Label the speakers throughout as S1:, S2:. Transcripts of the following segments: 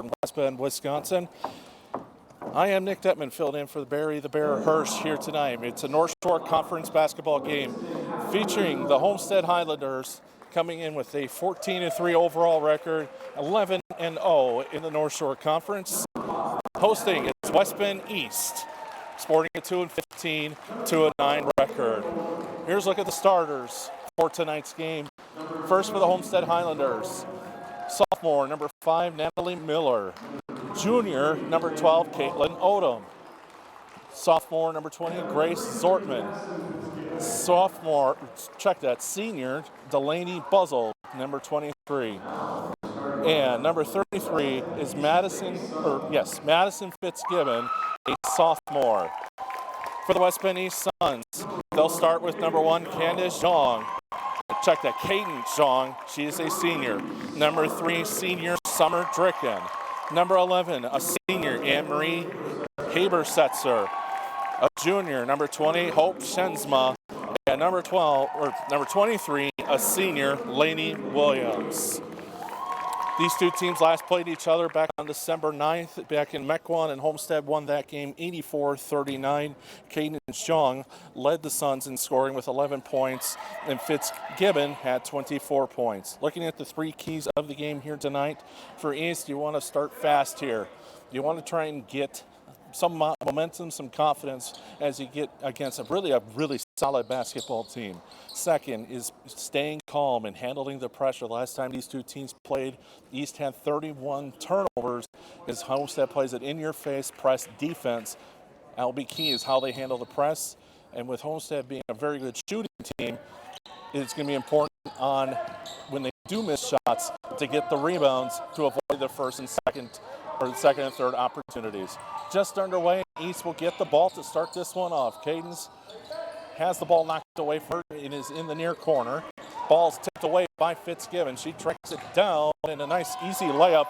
S1: in West Bend, Wisconsin. I am Nick Detman, filled in for Barry the Bear Hirsch here tonight. It's a North Shore Conference basketball game featuring the Homestead Highlanders coming in with a 14-3 overall record, 11-0 in the North Shore Conference. Hosting is West Bend East, sporting a 2-15, 2-9 record. Here's a look at the starters for tonight's game. First for the Homestead Highlanders, sophomore, number 5, Natalie Miller. Junior, number 12, Caitlin Odom. Sophomore, number 20, Grace Zortman. Senior, Delaney Buzzle, number 23. And number 33 is Madison Fitzgibbon, a sophomore. For the West Bend East Suns, they'll start with number 1, Candace Zhang. Kaden Zhang, she is a senior. Number 3, senior Summer Dricken. Number 11, a senior, Anne-Marie Habersetzer. A junior, number 20, Hope Shensma. And number 23, a senior, Lainey Williams. These two teams last played each other back on December 9th, back in Mequon, and Homestead won that game 84-39. Caden Zhang led the Suns in scoring with 11 points, and Fitzgibbon had 24 points. Looking at the three keys of the game here tonight, for East, you want to start fast here. You want to try and get some momentum, some confidence as you get against a really solid basketball team. Second is staying calm and handling the pressure. Last time these two teams played, East had 31 turnovers as Homestead plays it in-your-face press defense. That'll be key is how they handle the press. And with Homestead being a very good shooting team, it's going to be important on when they do miss shots to get the rebounds to avoid the first and second and third opportunities. Just underway, East will get the ball to start this one off. Cadence has the ball knocked away from her. It is in the near corner. Ball's tipped away by Fitzgibbon. She tracks it down in a nice easy layup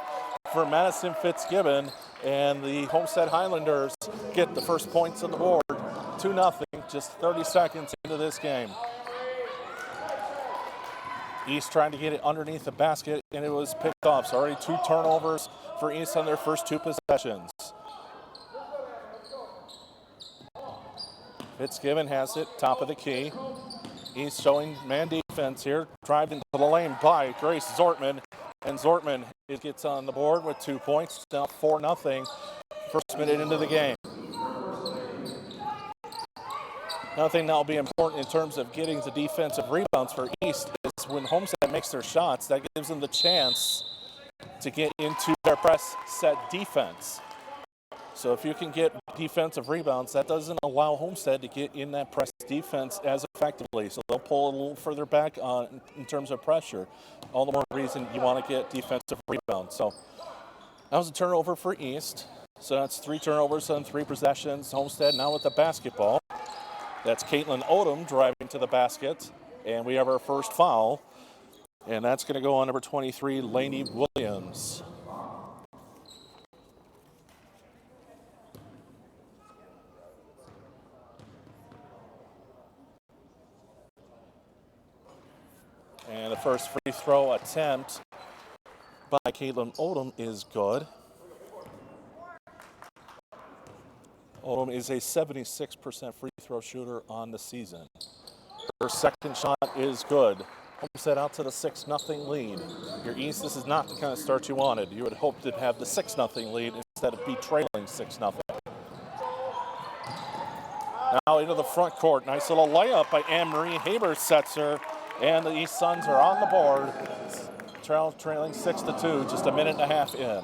S1: for Madison Fitzgibbon. And the Homestead Highlanders get the first points on the board. 2-0, just 30 seconds into this game. East trying to get it underneath the basket, and it was picked off. So already 2 turnovers for East on their first 2 possessions. Fitzgibbon has it, top of the key. East showing man defense here. Driving to the lane by Grace Zortman. And Zortman gets on the board with 2 points. Now 4-0, first minute into the game. Another thing that will be important in terms of getting the defensive rebounds for East is when Homestead makes their shots, that gives them the chance to get into their press set defense. So if you can get defensive rebounds, that doesn't allow Homestead to get in that press defense as effectively. So they'll pull a little further back in terms of pressure. All the more reason you want to get defensive rebounds. So that was a turnover for East. So that's 3 turnovers on 3 possessions. Homestead now with the basketball. That's Caitlin Odom driving to the basket. And we have our first foul. And that's going to go on number 23, Lainey Williams. And the first free throw attempt by Caitlin Odom is good. Odom is a 76% free throw shooter on the season. Her second shot is good. Homestead out to the 6-0 lead. Your East, this is not the kind of start you wanted. You would hope to have the 6-0 lead instead of be trailing 6-0. Now into the front court. Nice little layup by Anne-Marie Habersetzer. And the East Suns are on the board. Trailing 6-2, just a minute and a half in.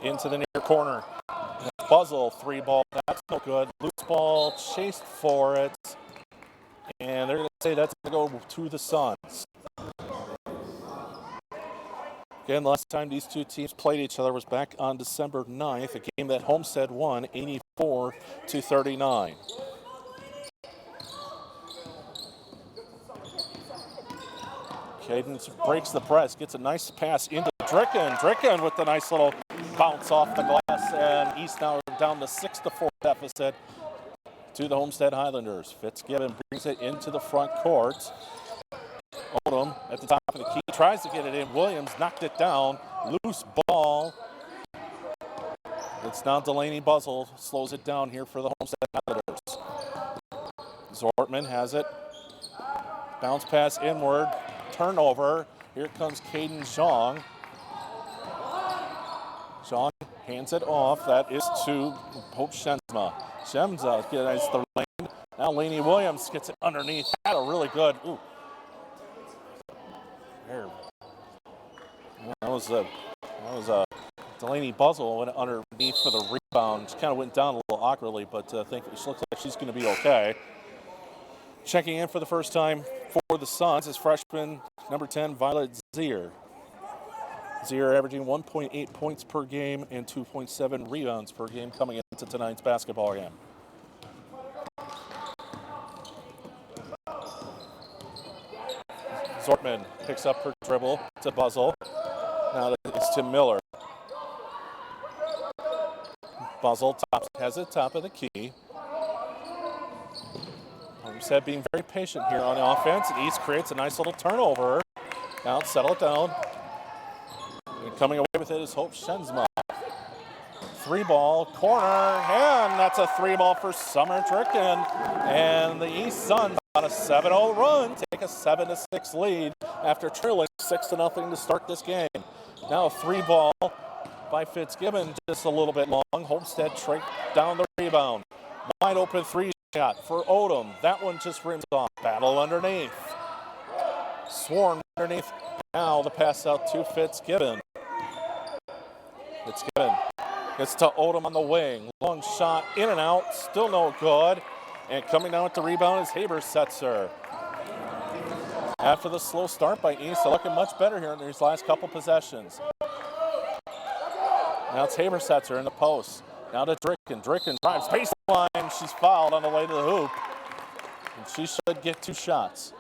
S1: Into the near corner. Buzzle, 3-ball, that's no good. Loose ball, chased for it. And they're going to say that's going to go to the Suns. Again, the last time these two teams played each other was back on December 9th, a game that Homestead won 84-39. Cadence breaks the press, gets a nice pass into Dricken. Dricken with the nice little bounce off the glass, and East now down the 6-4 deficit to the Homestead Highlanders. Fitzgibbon brings it into the front court. Odom at the top of the key, tries to get it in. Williams knocked it down. Loose ball. It's now Delaney Buzzle slows it down here for the Homestead Islanders. Zortman has it. Bounce pass inward. Turnover. Here comes Caden Zhang. Zhang hands it off. That is to Hope Shenzma. Shenzma gets the lane. Now Laney Williams gets it underneath. Had a really good. Ooh. There. That was a Delaney Buzzle went underneath for the rebound. She kind of went down a little awkwardly, but I think she looks like she's going to be okay. Checking in for the first time for the Suns is freshman number 10, Violet Zier. Zier averaging 1.8 points per game and 2.7 rebounds per game coming into tonight's basketball game. Zortman picks up her dribble to Buzzle. Now it's to Miller. Buzzle has it top of the key. Homestead being very patient here on the offense. And East creates a nice little turnover. Now settle it down. And coming away with it is Hope Shenzma. 3-ball corner, and that's a 3-ball for Summer Dricken. And the East Suns on a 7-0 run take a 7-6 lead after trailing 6-0 to start this game. Now a 3-ball by Fitzgibbon, just a little bit long. Homestead tracked down the rebound. Wide open 3 shot for Odom. That one just rims off. Battle underneath. Swarm underneath. Now the pass out to Fitzgibbon. Fitzgibbon gets to Odom on the wing. Long shot in and out. Still no good. And coming down with the rebound is Habersetzer. After the slow start by East, they're looking much better here in these last couple possessions. Now it's Habersetzer in the post. Now to Dricken. Dricken drives baseline. She's fouled on the way to the hoop. And she should get 2 shots.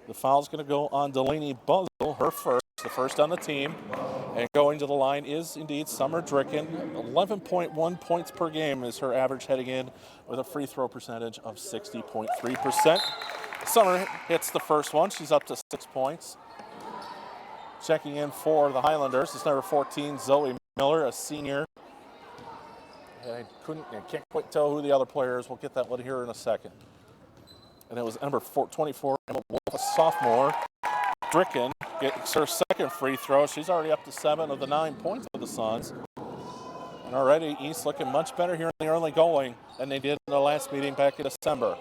S1: The foul's going to go on Delaney Buzzle, her first, the first on the team. And going to the line is indeed Summer Dricken. 11.1 points per game is her average heading in with a free throw percentage of 60.3%. Summer hits the first one. She's up to 6 points. Checking in for the Highlanders is number 14, Zoe Miller, a senior. I can't quite tell who the other player is. We'll get that one here in a second. And it was number 24, Emma Wolf, a sophomore. Dricken gets her second free throw. She's already up to 7 of the 9 points for the Suns. And already East looking much better here in the early going than they did in the last meeting back in December.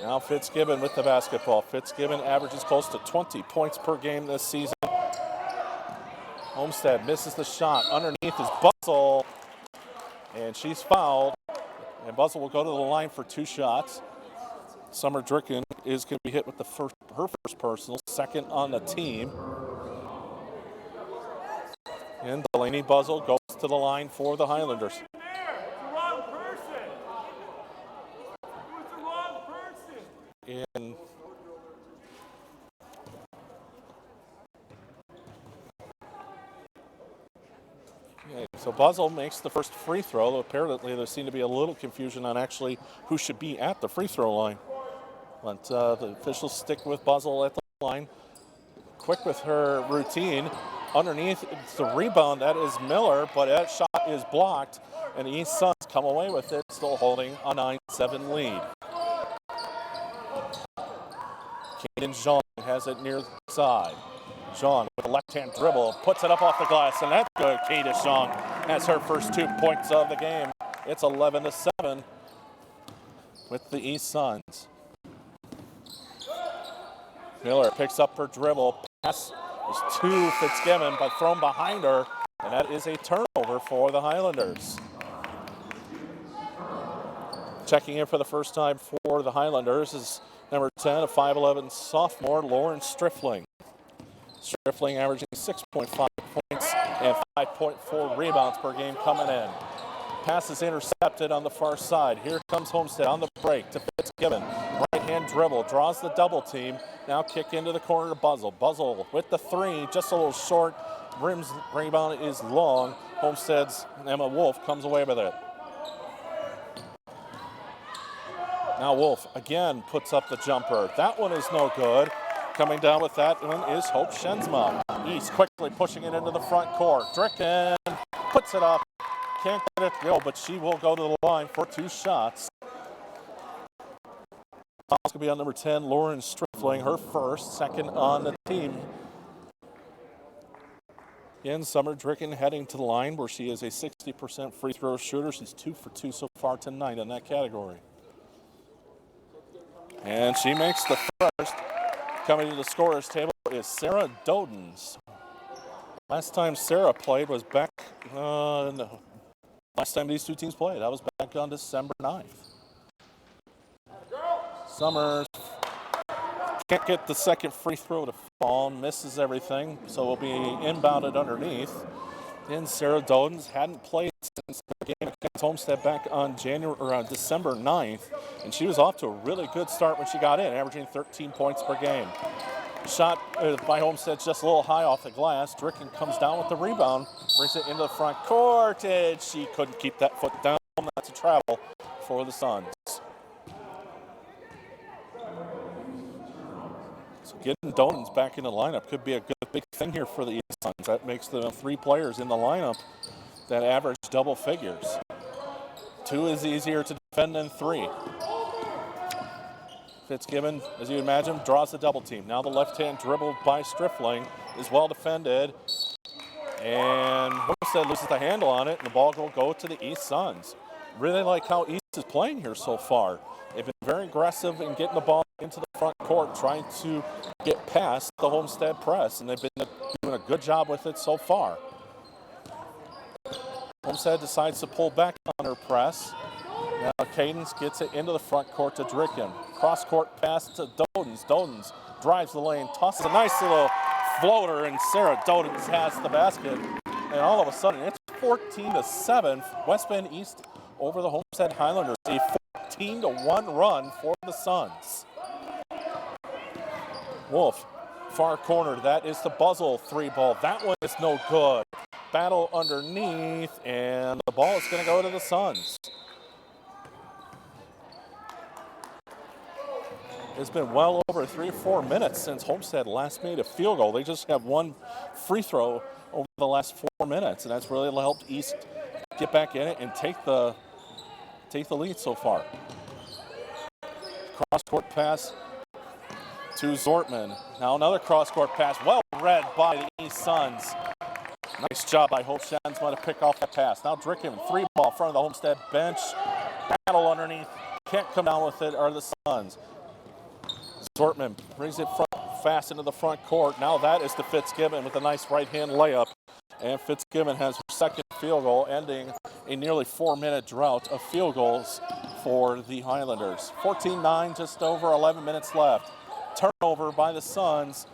S1: Now Fitzgibbon with the basketball. Fitzgibbon averages close to 20 points per game this season. Homestead misses the shot. Underneath is Buzzle. And she's fouled. And Buzzle will go to the line for 2 shots. Summer Dricken is going to be hit with her first personal, second on the team. And Delaney Buzzle goes to the line for the Highlanders. And so Buzzle makes the first free throw. Apparently there seemed to be a little confusion on actually who should be at the free throw line. But the officials stick with Buzzle at the line. Quick with her routine. Underneath, it's the rebound. That is Miller, but that shot is blocked. And the East Suns come away with it, still holding a 9-7 lead. Caden Zhang has it near the side. Zhang with a left-hand dribble, puts it up off the glass, and that's good. Caden Zhang has her first 2 points of the game. It's 11-7 with the East Suns. Miller picks up her dribble. Pass is to Fitzgibbon, but thrown behind her, and that is a turnover for the Highlanders. Checking in for the first time for the Highlanders is number 10, a 5'11 sophomore, Lauren Striffling. Striffling averaging 6.5 points and 5.4 rebounds per game coming in. Pass is intercepted on the far side. Here comes Homestead on the break to Fitzgibbon. Right-hand dribble, draws the double team. Now kick into the corner to Buzzle. Buzzle with the 3, just a little short. Rim's rebound is long. Homestead's Emma Wolf comes away with it. Now Wolf again puts up the jumper. That one is no good. Coming down with that one is Hope Shensma. East quickly pushing it into the front court. Dricken puts it up. Can't get it to go, but she will go to the line for 2 shots. Foul's going to be on number 10, Lauren Strifling, her first, second on the team. Again, Summer Dricken heading to the line where she is a 60% free throw shooter. She's 2 for 2 so far tonight in that category. And she makes the first. Coming to the scorer's table is Sarah Dodens. Last time Sarah played was back, no. Last time these two teams played, that was back on December 9th. Summers can't get the second free throw to fall, misses everything, so will be inbounded underneath. And Sarah Dodens hadn't played since the game against Homestead back on December 9th, and she was off to a really good start when she got in, averaging 13 points per game. Shot by Homestead just a little high off the glass. Dricken comes down with the rebound, brings it into the front court, and she couldn't keep that foot down. That's a travel for the Suns. So getting Donans back in the lineup could be a good big thing here for the East Suns. That makes the 3 players in the lineup that average double figures. 2 is easier to defend than 3. Fitzgibbon, as you imagine, draws the double team. Now the left hand dribbled by Strifling is well defended. And Homestead loses the handle on it, and the ball will go to the East Suns. Really like how East is playing here so far. They've been very aggressive in getting the ball into the front court, trying to get past the Homestead press, and they've been doing a good job with it so far. Homestead decides to pull back on her press. Now Cadence gets it into the front court to Dricken. Cross-court pass to Dodens. Dodens drives the lane, tosses a nice little floater, and Sarah Dodens has the basket. And all of a sudden, it's 14-7. West Bend East over the Homestead Highlanders. A 14-1 run for the Suns. Wolf, far corner. That is the Buzzle 3-ball. That one is no good. Battle underneath, and the ball is going to go to the Suns. It's been well over 3 or 4 minutes since Homestead last made a field goal. They just have 1 free throw over the last 4 minutes, and that's really helped East get back in it and take the lead so far. Cross-court pass to Zortman. Now another cross-court pass, well read by the East Suns. Nice job by Hope Shansma to pick off that pass. Now Dricken, 3-ball in front of the Homestead bench. Battle underneath, can't come down with it are the Suns. Zortman brings it fast into the front court. Now that is to Fitzgibbon with a nice right-hand layup. And Fitzgibbon has her second field goal, ending a nearly 4-minute drought of field goals for the Highlanders. 14-9, just over 11 minutes left. Turnover by the Suns.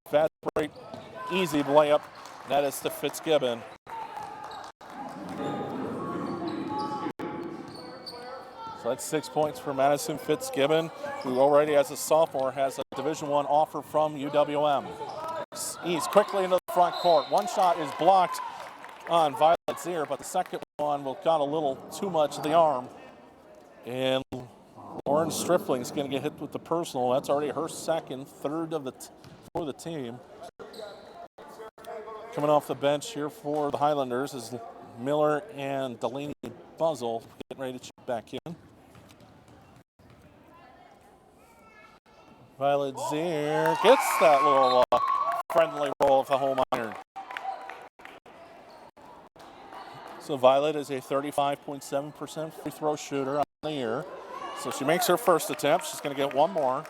S1: Fast break, easy layup. That is to Fitzgibbon. So that's 6 points for Madison Fitzgibbon, who already as a sophomore has a Division I offer from UWM. East quickly into the front court. One shot is blocked on Violet Zier, but the second one got a little too much of the arm. And Lauren Strifling is going to get hit with the personal. That's already her second, third of for the team. Coming off the bench here for the Highlanders is Miller and Delaney Buzzle getting ready to check back in. Violet Zier gets that little friendly roll of the home iron. So Violet is a 35.7% free throw shooter on the year. So she makes her first attempt. She's going to get 1 more.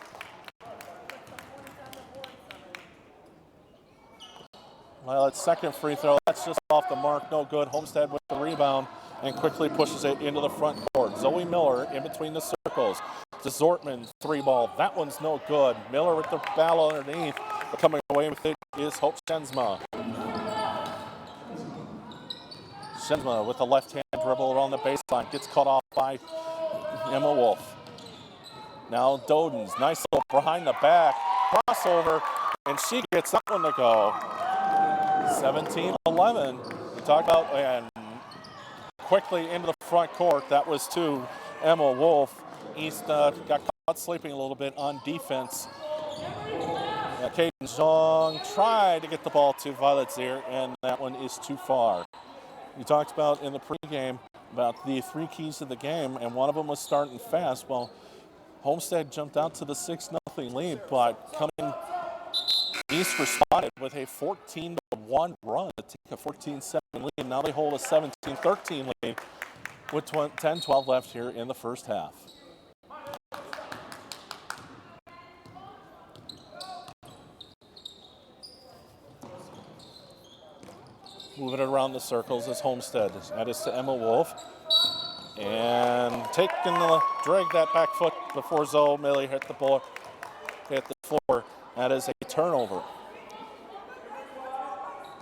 S1: Violet's second free throw, that's just off the mark, no good. Homestead with the rebound and quickly pushes it into the front court. Zoe Miller in between the circles. To Zortman, 3-ball. That one's no good. Miller with the battle underneath, but coming away with it is Hope Shensma. Shensma with the left-hand dribble around the baseline, gets cut off by Emma Wolf. Now Dodens, nice little behind the back, crossover, and she gets that one to go. 17-11. We talk about, and quickly into the front court, that was to Emma Wolf. East got caught sleeping a little bit on defense. Caden Zhang tried to get the ball to Violet Zier, and that one is too far. We talked about in the pregame about the 3 keys to the game, and one of them was starting fast. Well, Homestead jumped out to the 6-0 lead, but coming East responded with a 14-1 run to take a 14-7 lead. Now they hold a 17-13 lead with 10-12 left here in the first half. Moving it around the circles is Homestead. That is to Emma Wolf. And drag that back foot before Zoe Millie hit the floor. That is a turnover.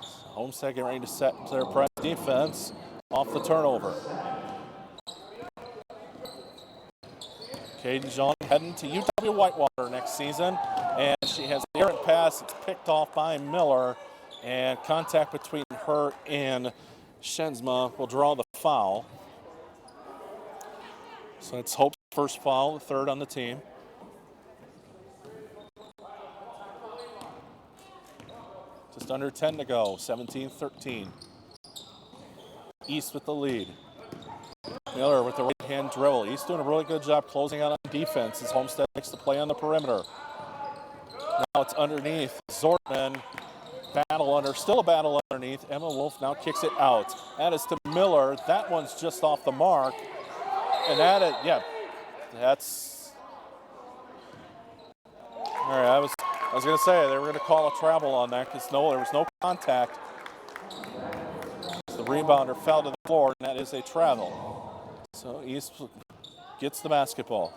S1: Homestead getting ready to set their press defense off the turnover. Caden Jean heading to UW Whitewater next season, and she has an errant pass. It's picked off by Miller, and contact between her and Shenzma will draw the foul. So it's Hope's first foul, the third on the team. Just under 10 to go, 17-13. East with the lead. Miller with the right-hand dribble. East doing a really good job closing out on defense as Homestead makes the play on the perimeter. Now it's underneath. Zortman, still a battle underneath. Emma Wolf now kicks it out. That is to Miller. That one's just off the mark. And that's... All right, I was going to say they were going to call a travel on that because there was no contact. The rebounder fell to the floor, and that is a travel. So East gets the basketball.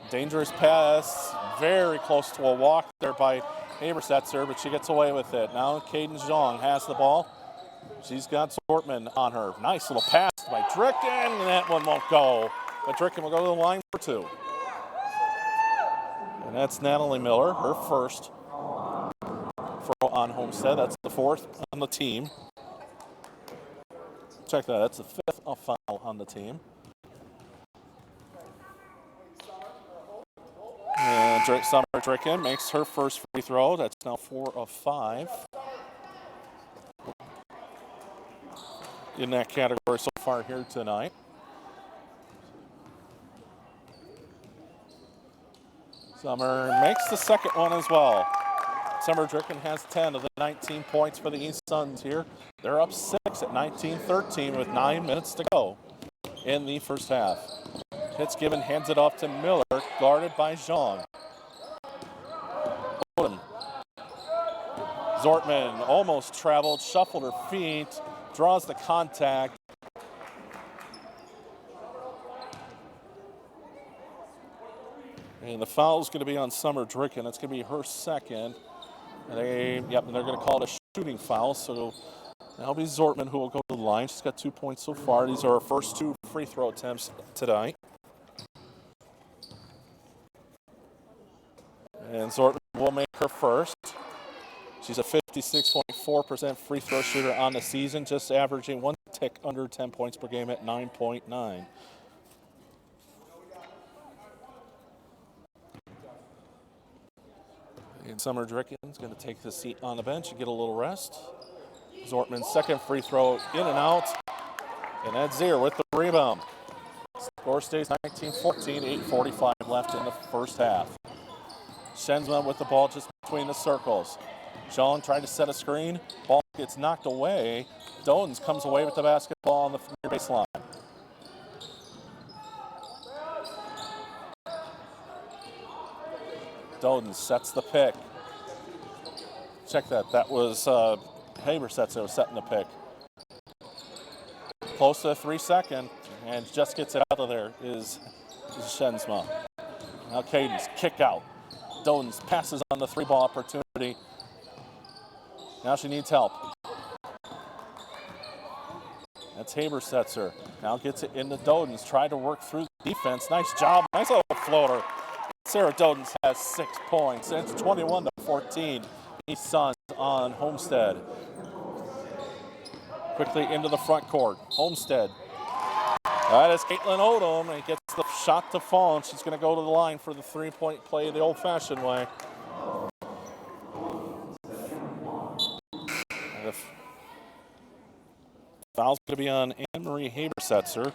S1: Dangerous pass, very close to a walk there by Habersetzer, but she gets away with it. Now Caden Zhang has the ball. She's got Zortman on her. Nice little pass by Dricken, and that one won't go. But Dricken will go to the line for 2. And that's Natalie Miller, her first on Homestead. That's the 4th on the team. Check that, that's the 5th foul on the team. And Summer Dricken makes her first free throw. That's now 4 of 5. In that category so far here tonight. Summer makes the second one as well. Summer Dricken has 10 of the 19 points for the East Suns here. They're up 6 at 19-13 with 9 minutes to go in the first half. Fitzgibbon hands it off to Miller, guarded by Zhang. Zortman almost traveled, shuffled her feet, draws the contact. And the foul is going to be on Summer Dricken. That's going to be her second. And they're going to call it a shooting foul. So that'll be Zortman who will go to the line. She's got 2 points so far. These are her first 2 free throw attempts tonight. And Zortman will make her first. She's a 56.4% free throw shooter on the season, just averaging 1 tick under 10 points per game at 9.9. And Summer Dricken's going to take the seat on the bench and get a little rest. Zortman's second free throw in and out. And that's Zier with the rebound. Score stays 19-14, 8:45 left in the first half. Shenzman with the ball just between the circles. Sean tried to set a screen. Ball gets knocked away. Dodens comes away with the basketball on the near baseline. Dodens sets the pick. Check that. That was Habersetzer that was setting the pick. Close to 3 seconds, and just gets it out of there is Shenzma. Now Caden's kick out. Dodens passes on the 3-ball opportunity. Now she needs help. That's Habersetzer. Now gets it into Dodens. Tried to work through the defense. Nice job. Nice little floater. Sarah Dodens has 6 points. It's 21-14. East Suns on Homestead. quickly into the front court. Homestead. That is Caitlin Odom, and gets the shot to fall, and she's going to go to the line for the three-point play the old-fashioned way. And the foul's going to be on Anne-Marie Habersetzer.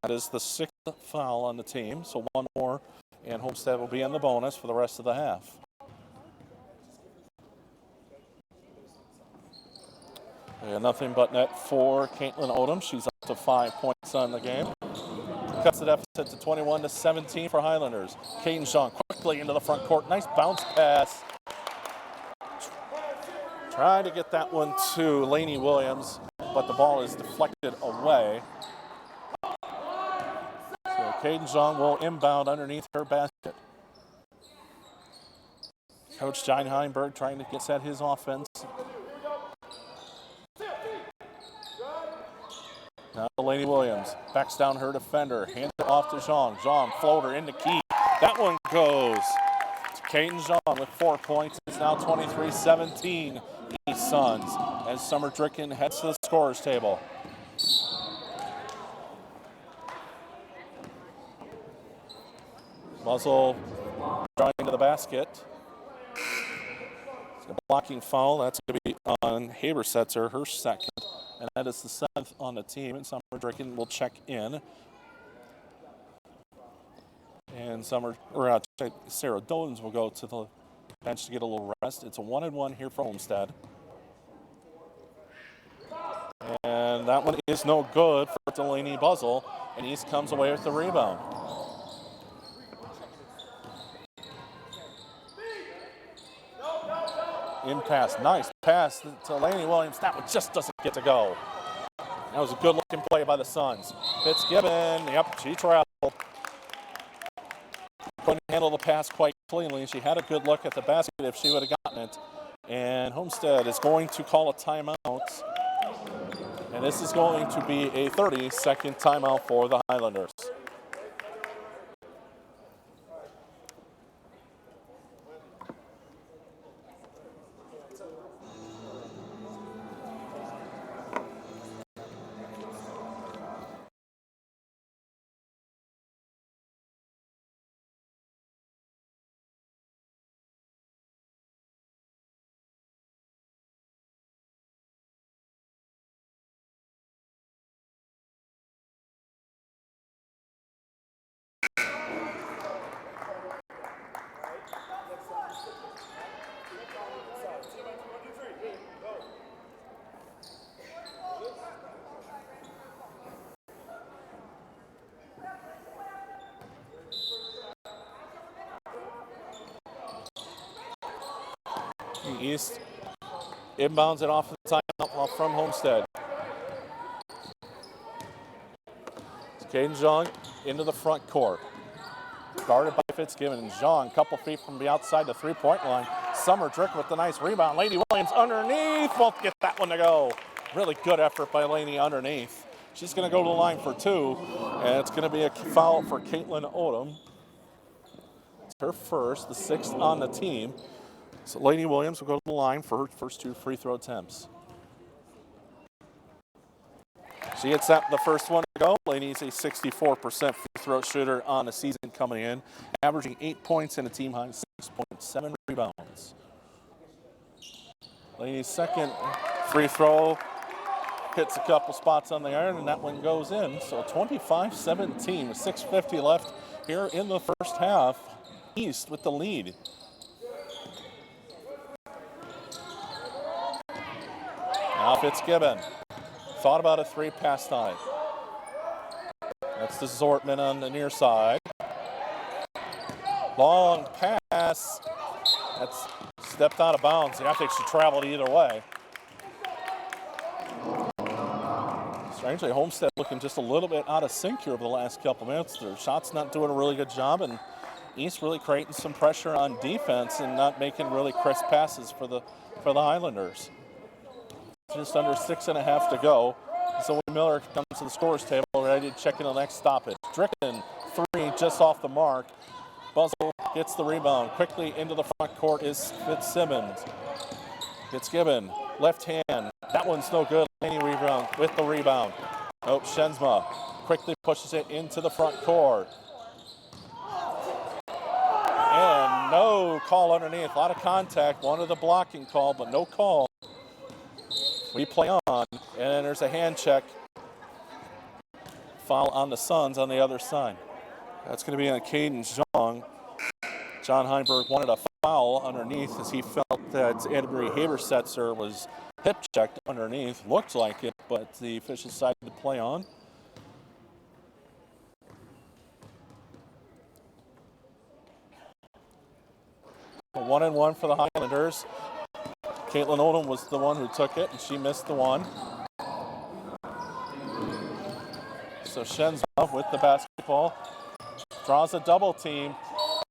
S1: That is the sixth foul on the team, so one more, and Homestead will be in the bonus for the rest of the half. And nothing but net for Caitlin Odom. She's up to 5 points on the game. Cuts the deficit to 21-17 for Highlanders. Kaden Jean quickly into the front court. Nice bounce pass. Trying to get that one to Lainey Williams, but the ball is deflected away. So Kaden Jean will inbound underneath her basket. Coach John Heinberg trying to set his offense. Now Lainey Williams backs down her defender, hands it off to Jean. Jean floater into Key. That one goes to Kaden Jean with 4 points. It's now 23-17 East Suns as Summer Dricken heads to the scorer's table. Muzzle driving to the basket. It's a blocking foul. That's going to be on Habersetzer, her second. And that is the seventh on the team. And Summer Dricken will check in. And Sarah Dolans will go to the bench to get a little rest. It's a 1-1 here for Homestead. And that one is no good for Delaney Buzzle. And East comes away with the rebound. In pass, nice pass to Lainey Williams. That one just doesn't get to go. That was a good looking play by the Suns. Fitzgibbon, yep, she traveled. Couldn't handle the pass quite cleanly. She had a good look at the basket if she would have gotten it. And Homestead is going to call a timeout. And this is going to be a 30-second timeout for the Highlanders. East inbounds it off the timeout from Homestead. Kaden Jean into the front court. Guarded by Fitzgibbon. And Jean, a couple feet from the outside the three-point line. Summer Drick with the nice rebound. Lainey Williams underneath. Won't get that one to go. Really good effort by Lainey underneath. She's going to go to the line for two. And it's going to be a foul for Caitlin Odom. It's her first, the sixth on the team. So Lainey Williams will go to the line for her first two free throw attempts. She gets that the first one to go. Lainey's a 64% free throw shooter on the season coming in, averaging 8 points and a team high 6.7 rebounds. Lainey's second free throw hits a couple spots on the iron, and that one goes in. So 25-17 with 6:50 left here in the first half. East with the lead. Now Fitzgibbon thought about a three, passed on it. That's the Zortman on the near side. Long pass. That's stepped out of bounds. I think she traveled either way. Strangely, Homestead looking just a little bit out of sync here over the last couple minutes. Their shot's not doing a really good job, and East really creating some pressure on defense and not making really crisp passes for the Highlanders. Just under 6.5 to go. Zoe Miller comes to the scorer's table, ready to check in the next stoppage. Dricken, three just off the mark. Buzzle gets the rebound. Quickly into the front court is Fitzsimmons. Fitzgibbon Left hand. That one's no good. Laney rebound with the rebound. Nope, Shenzma quickly pushes it into the front court. And no call underneath. A lot of contact. Wanted a blocking call, but no call. We play on, and there's a hand check. Foul on the Suns on the other side. That's going to be on Caden Zhang. John Heinberg wanted a foul underneath as he felt that Anne-Marie Habersetzer was hip checked underneath. Looked like it, but the officials decided to play on. A 1-and-1 for the Highlanders. Caitlin Odom was the one who took it, and she missed the one. So Shenzma with the basketball. Draws a double team.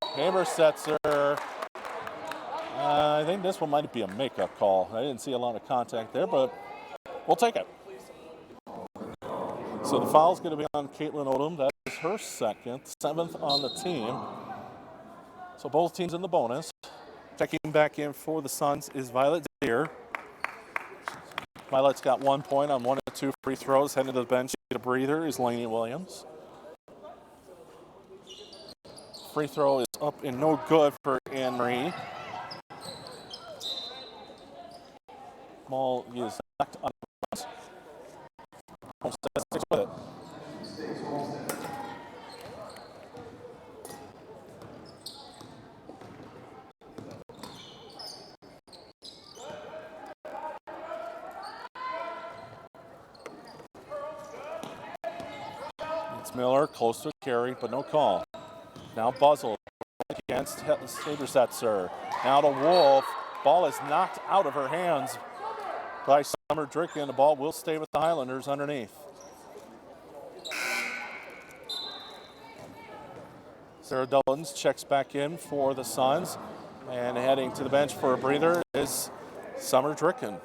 S1: Habersetzer. I think this one might be a makeup call. I didn't see a lot of contact there, but we'll take it. So the foul's going to be on Caitlin Odom. That is her second, 7th on the team. So both teams in the bonus. Checking back in for the Suns is Violet Deere. Violet's got 1 point on 1 of 2 free throws. Heading to the bench, a breather is Laney Williams. Free throw is up and no good for Anne-Marie. Ball is knocked on the front. Homestead sticks with it. It's Miller close to a carry, but no call. Now Buzzle against Habersetzer. Now to Wolf. Ball is knocked out of her hands by Summer Dricken. The ball will stay with the Highlanders underneath. Sarah Dullins checks back in for the Suns. And heading to the bench for a breather is Summer Dricken.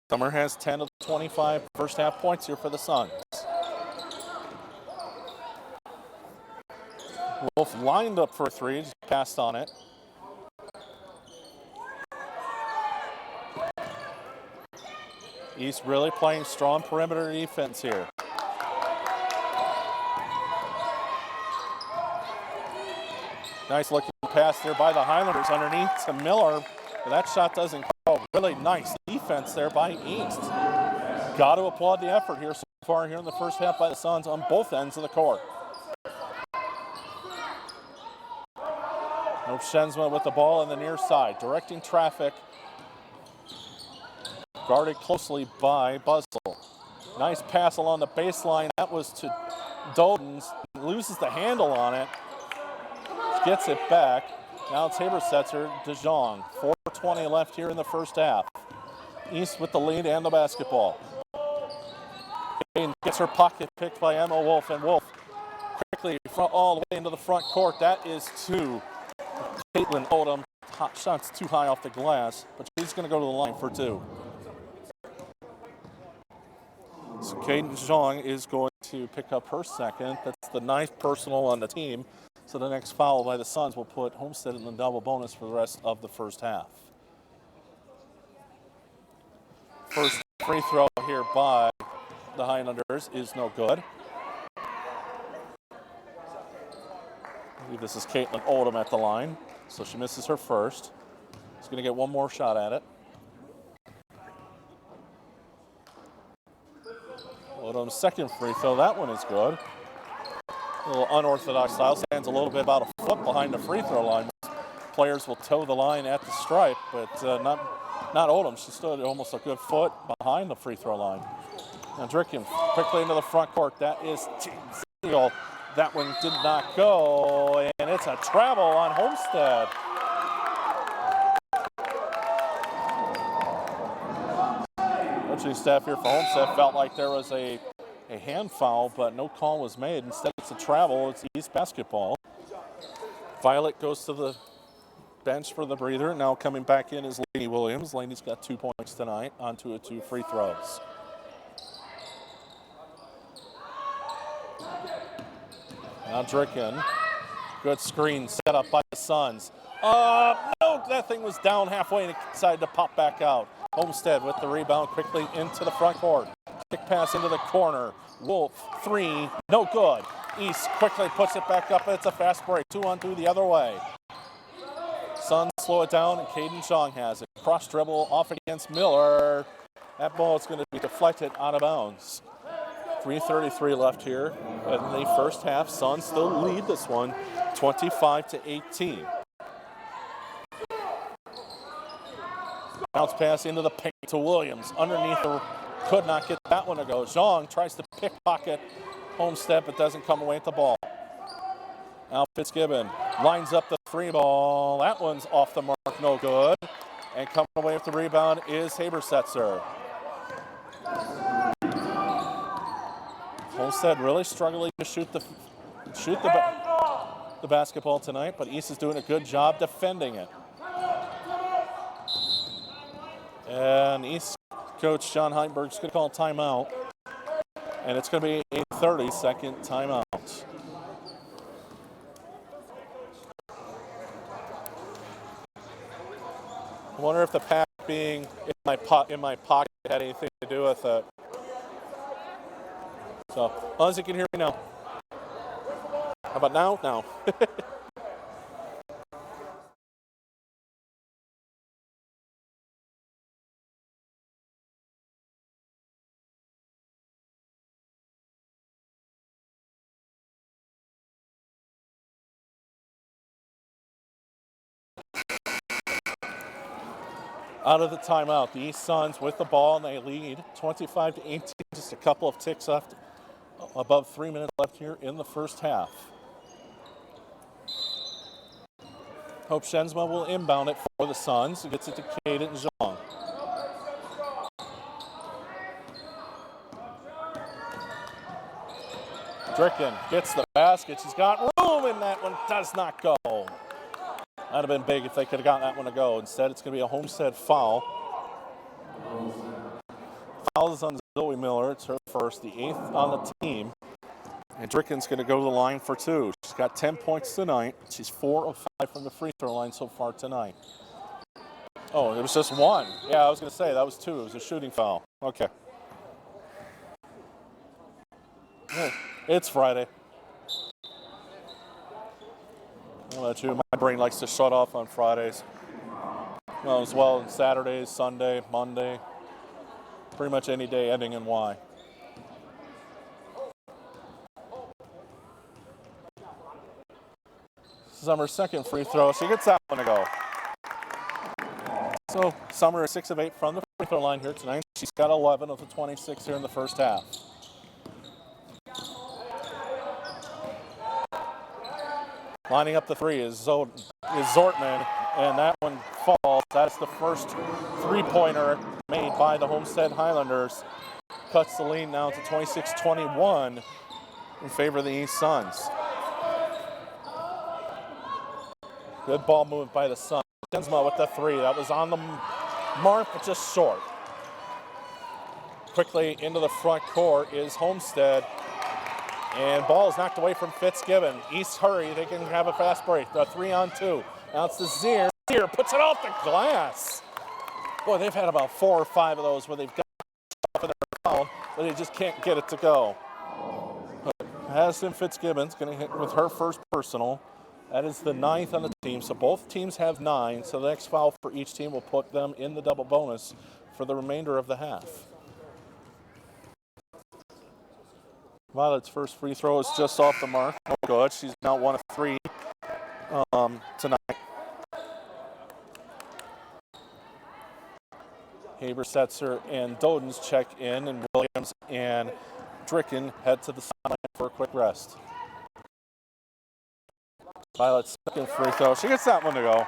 S1: Summer has 10 of the 25 first half points here for the Suns. Wolf lined up for a three, just passed on it. East really playing strong perimeter defense here. Nice looking pass there by the Highlanders underneath to Miller. But that shot doesn't go. Really nice defense there by East. Got to applaud the effort here so far here in the first half by the Suns on both ends of the court. Shenzma with the ball on the near side, directing traffic. Guarded closely by Buzzle. Nice pass along the baseline. That was to Doldens. Loses the handle on it. Gets it back. Now it's Habersetzer, DeJong. 4:20 left here in the first half. East with the lead and the basketball. Kane gets her pocket picked by Emma Wolf, and Wolf quickly all the way into the front court. That is two. Caitlin Odom, shot's too high off the glass, but she's going to go to the line for two. So Kaden Zhang is going to pick up her second. That's the 9th personal on the team. So the next foul by the Suns will put Homestead in the double bonus for the rest of the first half. First free throw here by the Highlanders is no good. I believe this is Caitlin Odom at the line. So she misses her first. She's going to get one more shot at it. Odom's second free throw, that one is good. A little unorthodox style, stands a little bit about a foot behind the free throw line. Players will toe the line at the stripe, but not Odom. She stood almost a good foot behind the free throw line. Now Dricken quickly into the front court. That is Teal. That one did not go, and it's a travel on Homestead. Coaching staff here for Homestead felt like there was a hand foul, but no call was made. Instead, it's a travel. It's East basketball. Violet goes to the bench for the breather. Now coming back in is Laney Williams. Laney's got 2 points tonight on 2 of 2 free throws. Now Dricken. Good screen set up by the Suns. No Oh, that thing was down halfway and it decided to pop back out. Homestead with the rebound quickly into the front court. Kick pass into the corner. Wolf, 3, no good. East quickly puts it back up. It's a fast break. 2-on-2 the other way. Suns slow it down, and Caden Zhang has it. Cross dribble off against Miller. That ball is going to be deflected out of bounds. 3:33 left here in the first half. Suns still lead this one, 25-18. Bounce pass into the paint to Williams. Underneath her, could not get that one to go. Zhang tries to pickpocket Homestead, but doesn't come away with the ball. Now Fitzgibbon lines up the 3 ball. That one's off the mark, no good. And coming away with the rebound is Habersetzer. Homestead really struggling to shoot the basketball tonight, but East is doing a good job defending it. And East coach John Heinberg's going to call timeout. And it's going to be a 30-second timeout. I wonder if the pad being in my pocket had anything to do with it. So, as long as you can hear me now. How about now? Now. Out of the timeout, the East Suns with the ball, and they lead 25-18. Just a couple of ticks left, above 3 minutes left here in the first half. Hope Shensma will inbound it for the Suns. He gets it to Caden Zhang. Dricken gets the basket. She's got room, and that one does not go. That'd have been big if they could have gotten that one to go. Instead, it's going to be a Homestead foul. Foul is on Zoe Miller. It's her first, the 8th on the team. And Dricken's going to go to the line for 2. She's got 10 points tonight. She's 4 of 5 from the free throw line so far tonight. Oh, it was just 1. Yeah, I was going to say that was 2. It was a shooting foul. Okay. It's Friday. I'll let you. My brain likes to shut off on Fridays. Well, as well as Saturdays, Sunday, Monday. Pretty much any day ending in Y. Summer's second free throw. She gets that one to go. So Summer is 6 of 8 from the free throw line here tonight. She's got 11 of the 26 here in the first half. Lining up the 3 is Zortman, and that one falls. That's the first three-pointer made by the Homestead Highlanders. Cuts the lead now to 26-21 in favor of the East Suns. Good ball movement by the Suns. Shensma with the 3. That was on the mark, but just short. Quickly into the front court is Homestead. And ball is knocked away from Fitzgibbon. East hurry, they can have a fast break. The 3-on-2. Now it's the Zier. Zier puts it off the glass. Boy, they've had about 4 or 5 of those where they've got stuff in their phone, but they just can't get it to go. Madison Fitzgibbon's going to hit with her first personal. That is the 9th on the team, so both teams have 9. So the next foul for each team will put them in the double bonus for the remainder of the half. Violet's first free throw is just off the mark. Oh, good. She's now 1 of 3 tonight. Habersetzer and Dodens check in, and Williams and Dricken head to the sideline for a quick rest. Violet's second free throw. She gets that one to go.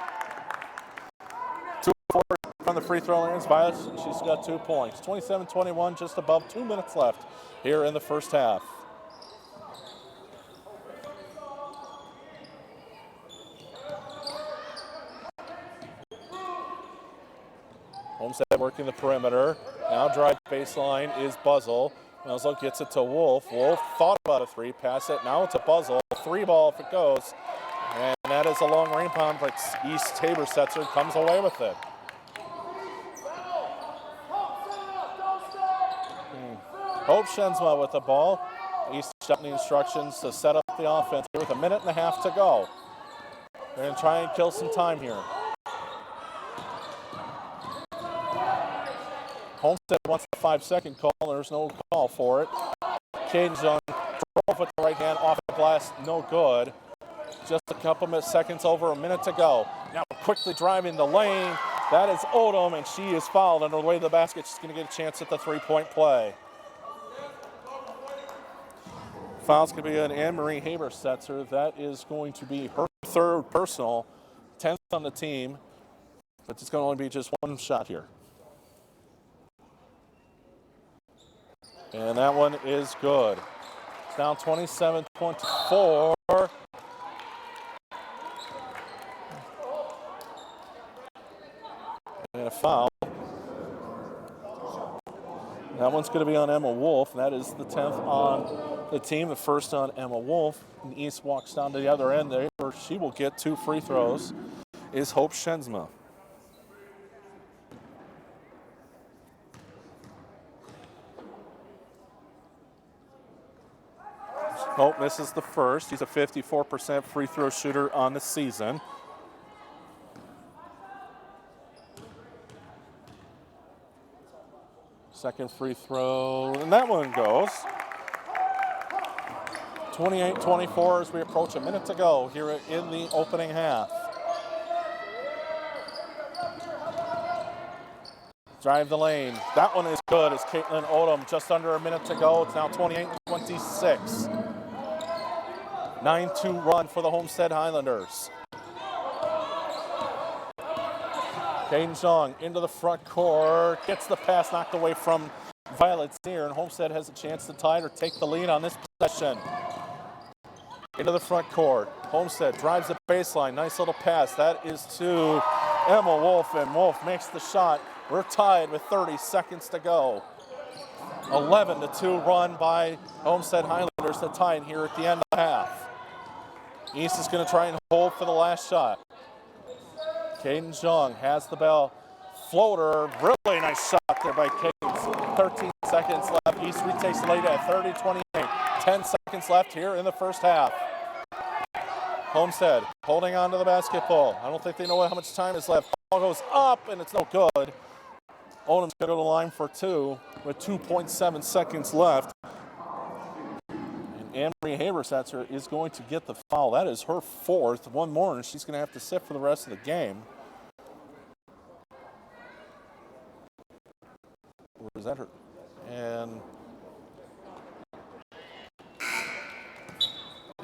S1: 2 4 from the free throw lines. Violet, she's got 2 points. 27-21, just above 2 minutes left here in the first half. Homestead working the perimeter. Now drive baseline is Buzzle. Buzzle gets it to Wolf. Wolf thought about a 3, pass it. Now it's a Buzzle. 3 ball if it goes. And that is a long rebound, but East Habersetzer comes away with it. Hope Shensma with the ball. East got the instructions to set up the offense here with a minute and a half to go. They're going to try and kill some time here. Homestead wants the 5-second call. There's no call for it. Caden Jung drove with the right hand off the glass. No good. Just a couple of seconds, over a minute to go. Now quickly driving the lane. That is Odom, and she is fouled on her way to the basket. She's going to get a chance at the three-point play. Foul's going to be on Anne-Marie Habersetzer. That is going to be her third personal, 10th on the team. But it's going to only be just one shot here. And that one is good. It's down 27-24. And a foul. That one's going to be on Emma Wolf. That is the 10th on the team, the first on Emma Wolf. And East walks down to the other end there, where she will get 2 free throws, is Hope Shensma. Hope misses the first. He's a 54% free throw shooter on the season. Second free throw, and that one goes. 28-24 as we approach a minute to go here in the opening half. Drive the lane. That one is good as Caitlin Odom, just under a minute to go. It's now 28-26. 9-2 run for the Homestead Highlanders. Caden Zhang into the front court, gets the pass knocked away from Violet Zier, and Homestead has a chance to tie or take the lead on this possession. Into the front court, Homestead drives the baseline, nice little pass. That is to Emma Wolf, and Wolf makes the shot. We're tied with 30 seconds to go. 11-2 run by Homestead Highlanders to tie it here at the end of the half. East is going to try and hold for the last shot. Caden Zhang has the ball. Floater, really nice shot there by Caden. 13 seconds left. East retakes the lead at 30-28. 10 seconds left here in the first half. Homestead holding on to the basketball. I don't think they know how much time is left. Ball goes up, and it's no good. Odom's going to go to the line for 2 with 2.7 seconds left. Anne-Marie Habersetzer is going to get the foul. That is her 4th. One more, and she's going to have to sit for the rest of the game. Or is that her? And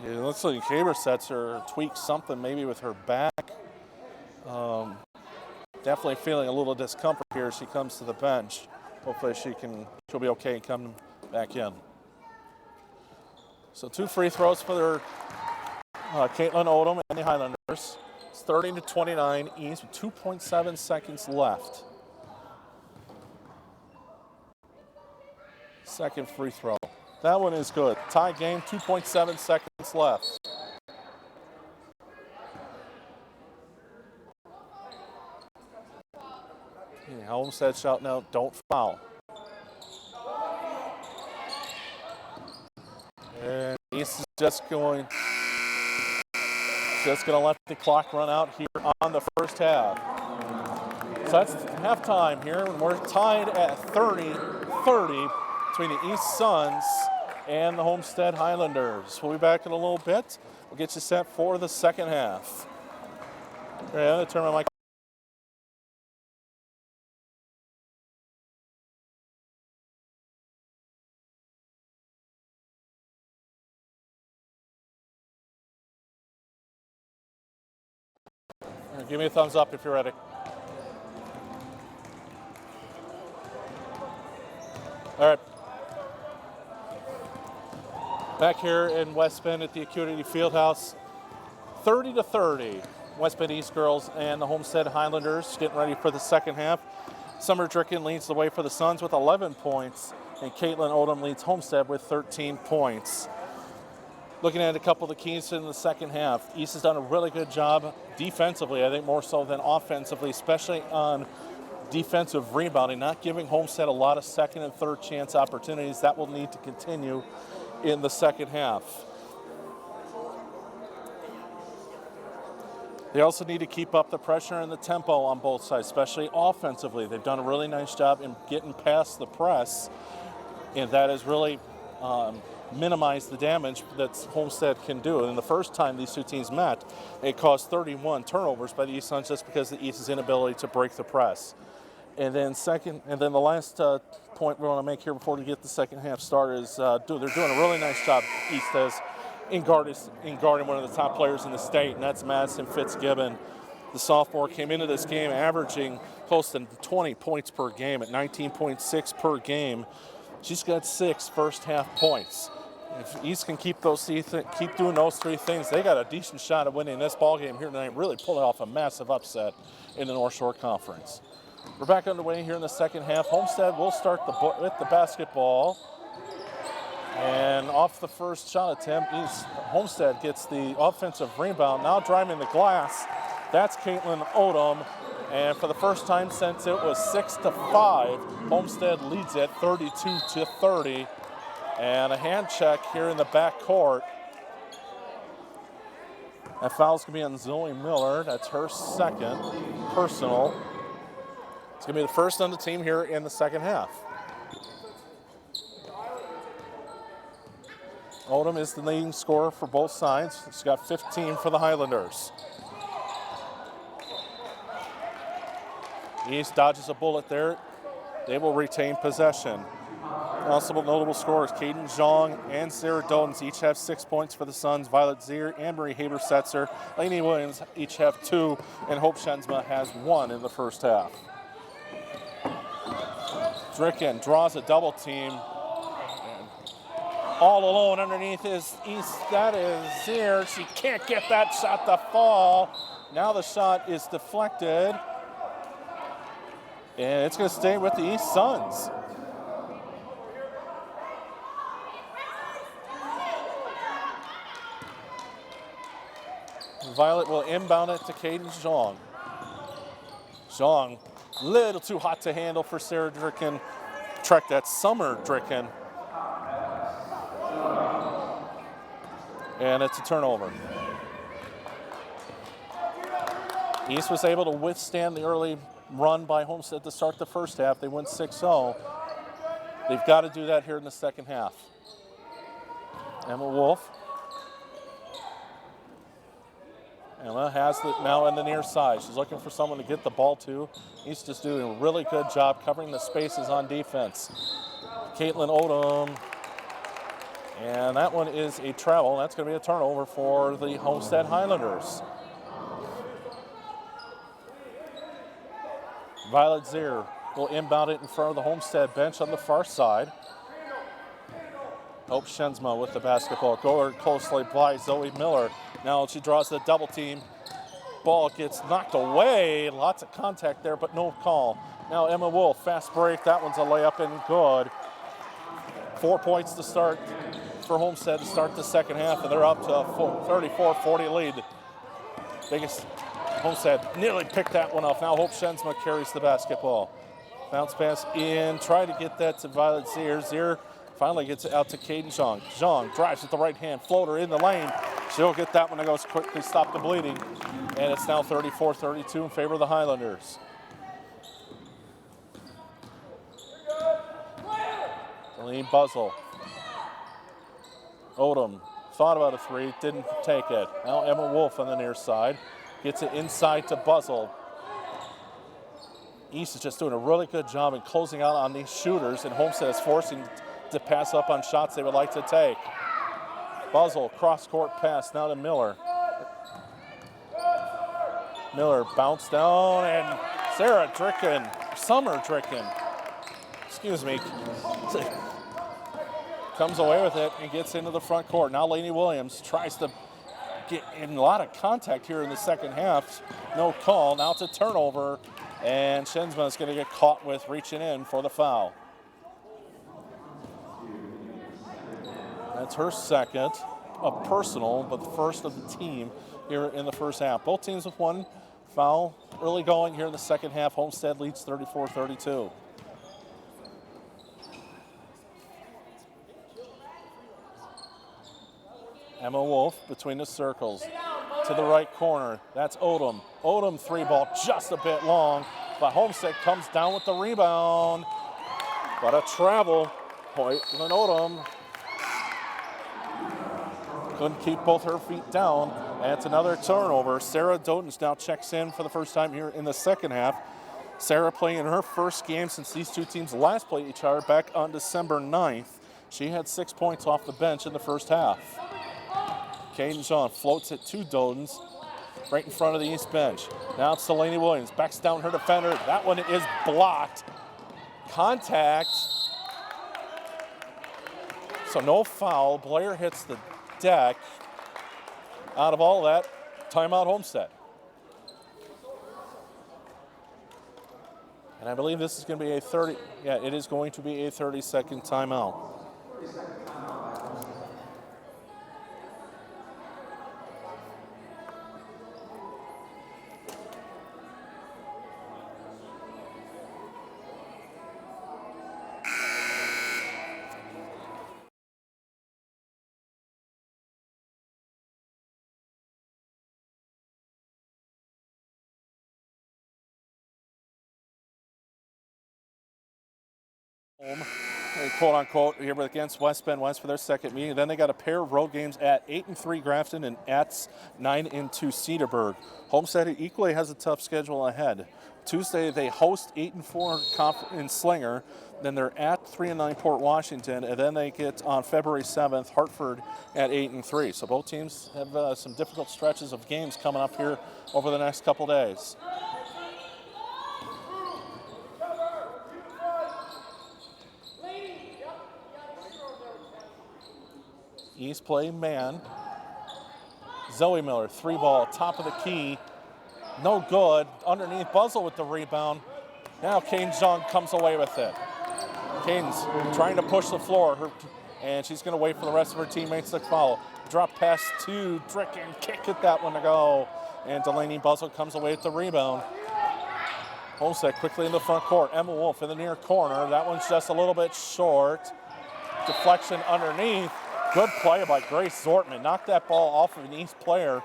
S1: it looks like Habersetzer tweaked something maybe with her back. Definitely feeling a little discomfort here as she comes to the bench. Hopefully she'll be okay and come back in. So 2 free throws for their Caitlin Odom and the Highlanders. It's 30-29 East with 2.7 seconds left. Second free throw. That one is good. Tie game, 2.7 seconds left. Homestead shouting out, don't foul. And East is just going to let the clock run out here on the first half. So that's halftime here, and we're tied at 30-30 between the East Suns and the Homestead Highlanders. We'll be back in a little bit. We'll get you set for the second half. Yeah, I turn my mic. Give me a thumbs up if you're ready. All right. Back here in West Bend at the Acuity Fieldhouse, 30-30. West Bend East girls and the Homestead Highlanders getting ready for the second half. Summer Dricken leads the way for the Suns with 11 points, and Caitlin Odom leads Homestead with 13 points. Looking at a couple of the keys in the second half, East has done a really good job defensively, I think more so than offensively, especially on defensive rebounding, not giving Homestead a lot of second and third chance opportunities. That will need to continue in the second half. They also need to keep up the pressure and the tempo on both sides, especially offensively. They've done a really nice job in getting past the press, and that has really minimized the damage that Homestead can do. And the first time these two teams met, it caused 31 turnovers by the East Suns just because of the East's inability to break the press. And then the last point we want to make here before we get the second half started is they're doing a really nice job, East does, in guarding one of the top players in the state, and that's Madison Fitzgibbon. The sophomore came into this game averaging close to 20 points per game at 19.6 per game. She's got 6 first half points. If East can keep doing those three things, they got a decent shot at winning this ball game here tonight, really pulling off a massive upset in the North Shore Conference. We're back underway here in the second half. Homestead will start with the basketball. And off the first shot attempt, Homestead gets the offensive rebound. Now driving the glass, that's Caitlin Odom. And for the first time since it was 6-5, Homestead leads it 32-30. And a hand check here in the back court. That foul's going to be on Zoe Miller. That's her second personal. It's going to be the first on the team here in the second half. Odom is the leading scorer for both sides. She's got 15 for the Highlanders. East dodges a bullet there. They will retain possession. Also notable scorers, Kaden Zhang and Sarah Dodens each have 6 points for the Suns. Violet Zier and Marie Haber-Setzer, Lainey Williams each have 2, and Hope Shensma has 1 in the first half. Dricken draws a double team. All alone underneath is East. That is Zier. She can't get that shot to fall. Now the shot is deflected. And it's going to stay with the East Suns. Violet will inbound it to Kaden Zhang. Zhang, little too hot to handle for Sarah Dricken. That's Summer Dricken. And it's a turnover. East was able to withstand the early run by Homestead to start the first half. They went 6-0. They've got to do that here in the second half. Emma Wolf. Emma has it now on the near side. She's looking for someone to get the ball to. East just doing a really good job covering the spaces on defense. Caitlin Odom. And that one is a travel. That's going to be a turnover for the Homestead Highlanders. Violet Zier will inbound it in front of the Homestead bench on the far side. Hope Shensma with the basketball. Guarded closely by Zoe Miller. Now she draws the double team. Ball gets knocked away. Lots of contact there, but no call. Now Emma Wolf, fast break. That one's a layup and good. 4 points to start for Homestead to start the second half, and they're up to a 34-40 lead. Biggest Homestead nearly picked that one off. Now Hope Shensma carries the basketball. Bounce pass in, try to get that to Violet Zier. Zier finally gets it out to Kaden Zhang. Zhang drives with the right hand, floater in the lane. She'll get that one to go quickly, stop the bleeding. And it's now 34-32 in favor of the Highlanders. Delaney Buzzle. Odom thought about a three, didn't take it. Now Emma Wolf on the near side. Gets it inside to Buzzle. East is just doing a really good job in closing out on these shooters, and Homestead is forcing to pass up on shots they would like to take. Buzzle, cross-court pass now to Miller. Miller bounced down, and Sarah Dricken, Summer Dricken, excuse me, comes away with it and gets into the front court. Now Lainey Williams tries to get in a lot of contact here in the second half. No call. Now it's a turnover, and Shensma is going to get caught with reaching in for the foul. That's her second. a personal, but the first of the team here in the first half. Both teams with one foul early going here in the second half. Homestead leads 34-32. Emma Wolf between the circles. To the right corner, that's Odom. Odom three ball just a bit long, but Homestead comes down with the rebound. But a travel point from Odom. Couldn't keep both her feet down. And it's another turnover. Sarah Dodens now checks in for the first time here in the second half. Sarah playing in her first game since these two teams last played each other back on December 9th. She had 6 points off the bench in the first half. Caden John floats it to Dodens, right in front of the east bench. Now it's Delaney Williams, backs down her defender. That one is blocked. Contact. So no foul. Blair hits the deck. Out of all that, timeout Homestead. And I believe this is going to be it is going to be a 30-second timeout. Home, quote unquote, here against West Bend West for their second meeting. Then they got a pair of road games at 8-3 Grafton and at 9-2 Cedarburg. Homestead equally has a tough schedule ahead. Tuesday they host 8-4 in Slinger. Then they're at 3-9 Port Washington, and then they get on February 7th Hartford at 8-3. So both teams have some difficult stretches of games coming up here over the next couple days. East play man. Zoe Miller, three ball, top of the key. No good. Underneath, Buzzle with the rebound. Now Caden Zhang comes away with it. Caden's trying to push the floor, and she's going to wait for the rest of her teammates to follow. Drop pass to Dricken, kick at that one to go. And Delaney Buzzle comes away with the rebound. Homestead quickly in the front court. Emma Wolf in the near corner. That one's just a little bit short. Deflection underneath. Good play by Grace Zortman. Knocked that ball off of an East player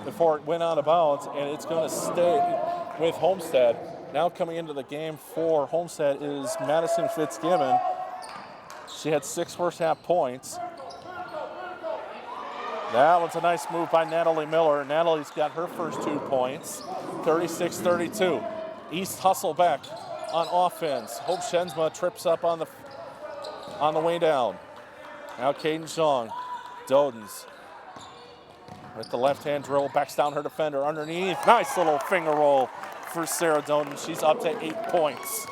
S1: before it went out of bounds, and it's going to stay with Homestead. Now coming into the game for Homestead is Madison Fitzgibbon. She had 6 first half points. That was a nice move by Natalie Miller. Natalie's got her first 2 points, 36-32. East hustle back on offense. Hope Shensma trips up on the way down. Now Caden Zhang, Dodens with the left-hand dribble, backs down her defender underneath. Nice little finger roll for Sarah Dodens. She's up to 8 points.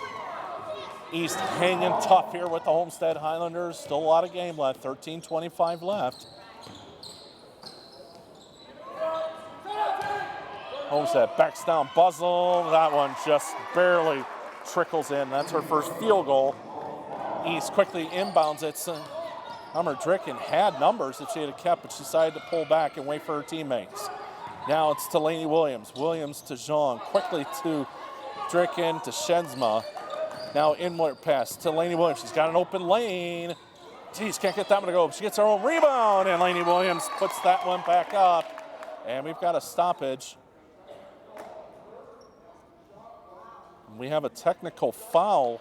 S1: East hanging tough here with the Homestead Highlanders. Still a lot of game left, 13:25 left. Homestead backs down Buzzle. That one just barely trickles in. That's her first field goal. East quickly inbounds it. Hummer Dricken had numbers if she had kept, but she decided to pull back and wait for her teammates. Now it's Delaney Williams. Williams to Zhang. Quickly to Dricken to Shensma. Now inward pass to Delaney Williams. She's got an open lane. Geez, can't get that one to go. She gets her own rebound, and Delaney Williams puts that one back up. And we've got a stoppage. We have a technical foul.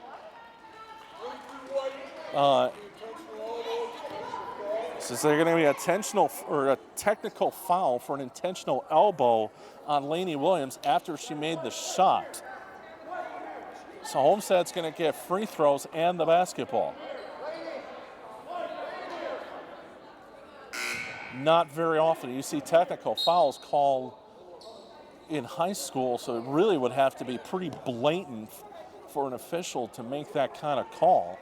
S1: So there's going to be a technical foul for an intentional elbow on Lainey Williams after she made the shot. So Homestead's going to get free throws and the basketball. Not very often you see technical fouls called in high school, so it really would have to be pretty blatant for an official to make that kind of call.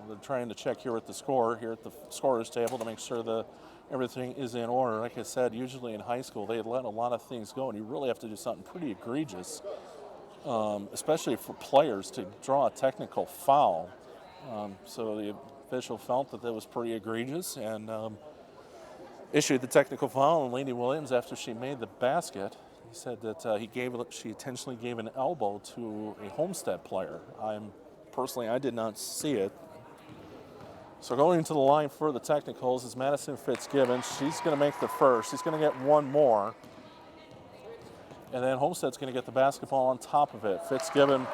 S1: They're trying to check here at the scorer's table to make sure everything is in order. Like I said, usually in high school they let a lot of things go, and you really have to do something pretty egregious especially for players to draw a technical foul. So the official felt that was pretty egregious and issued the technical foul on Lainey Williams after she made the basket. He said that she intentionally gave an elbow to a Homestead player. I did not see it. So going to the line for the technicals is Madison Fitzgibbon. She's going to make the first. She's going to get one more. And then Homestead's going to get the basketball on top of it. Fitzgibbon,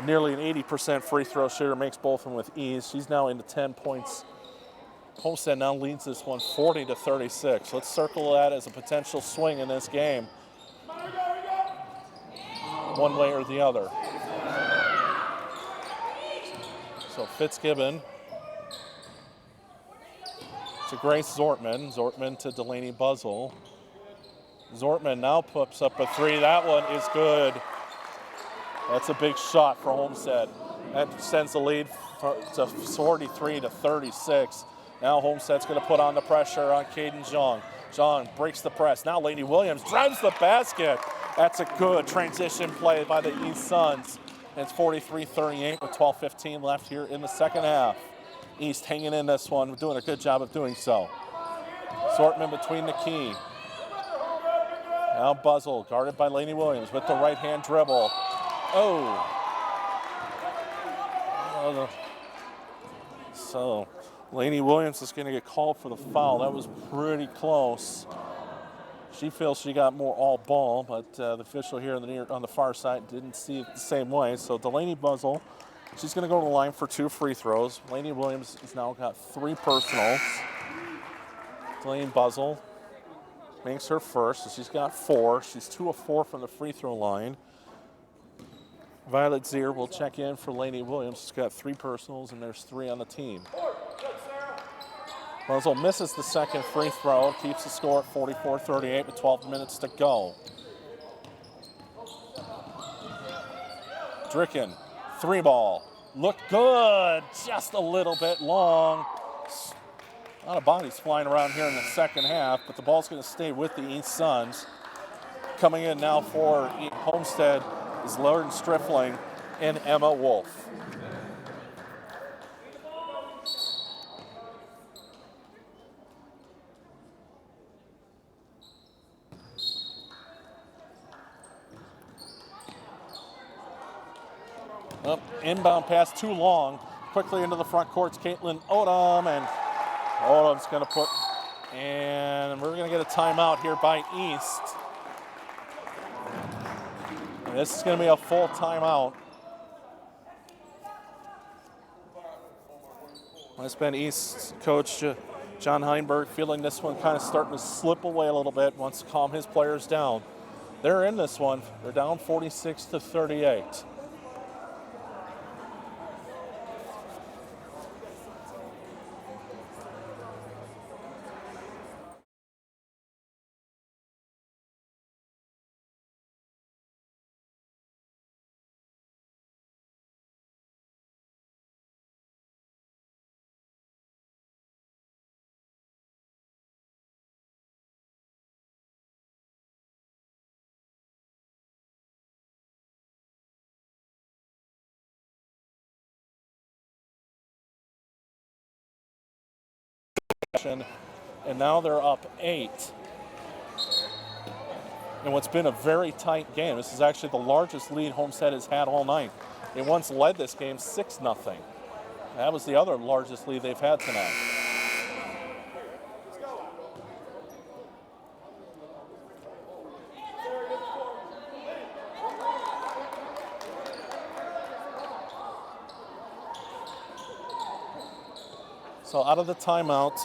S1: nearly an 80% free throw shooter, makes both of them with ease. She's now into 10 points. Homestead now leads this one 40-36. Let's circle that as a potential swing in this game, one way or the other. So Fitzgibbon to Grace Zortman. Zortman to Delaney Buzzle. Zortman now puts up a three. That one is good. That's a big shot for Homestead. That sends the lead to 43-36. Now Homestead's going to put on the pressure on Caden Zhang. Zhang breaks the press. Now Lainey Williams drives the basket. That's a good transition play by the East Suns. And it's 43-38 with 12:15 left here in the second half. East hanging in this one, doing a good job of doing so. Sortman between the key. Now Buzzle, guarded by Lainey Williams with the right-hand dribble. So Lainey Williams is going to get called for the foul. That was pretty close. She feels she got more all ball, but the official here on the far side didn't see it the same way. So Delaney Buzzle, she's going to go to the line for 2 free throws. Lainey Williams has now got 3 personals. Delaney Buzzle makes her first, so she's got 4. She's 2 of 4 from the free throw line. Violet Zier will check in for Lainey Williams. She's got 3 personals, and there's 3 on the team. Buzzle misses the second free throw, keeps the score at 44-38 with 12 minutes to go. Dricken, 3 ball. Looked good, just a little bit long. A lot of bodies flying around here in the second half, but the ball's going to stay with the East Suns. Coming in now for Homestead is Lauren Strifling and Emma Wolf. Inbound pass too long. Quickly into the front court's Caitlin Odom, and Odom's going to put, and we're going to get a timeout here by East. And this is going to be a full timeout. West Bend East coach John Heinberg feeling this one kind of starting to slip away a little bit, wants to calm his players down. They're in this one. They're down 46-38. And now they're up 8. And what's been a very tight game. This is actually the largest lead Homestead has had all night. They once led this game 6-0. That was the other largest lead they've had tonight. So out of the timeout,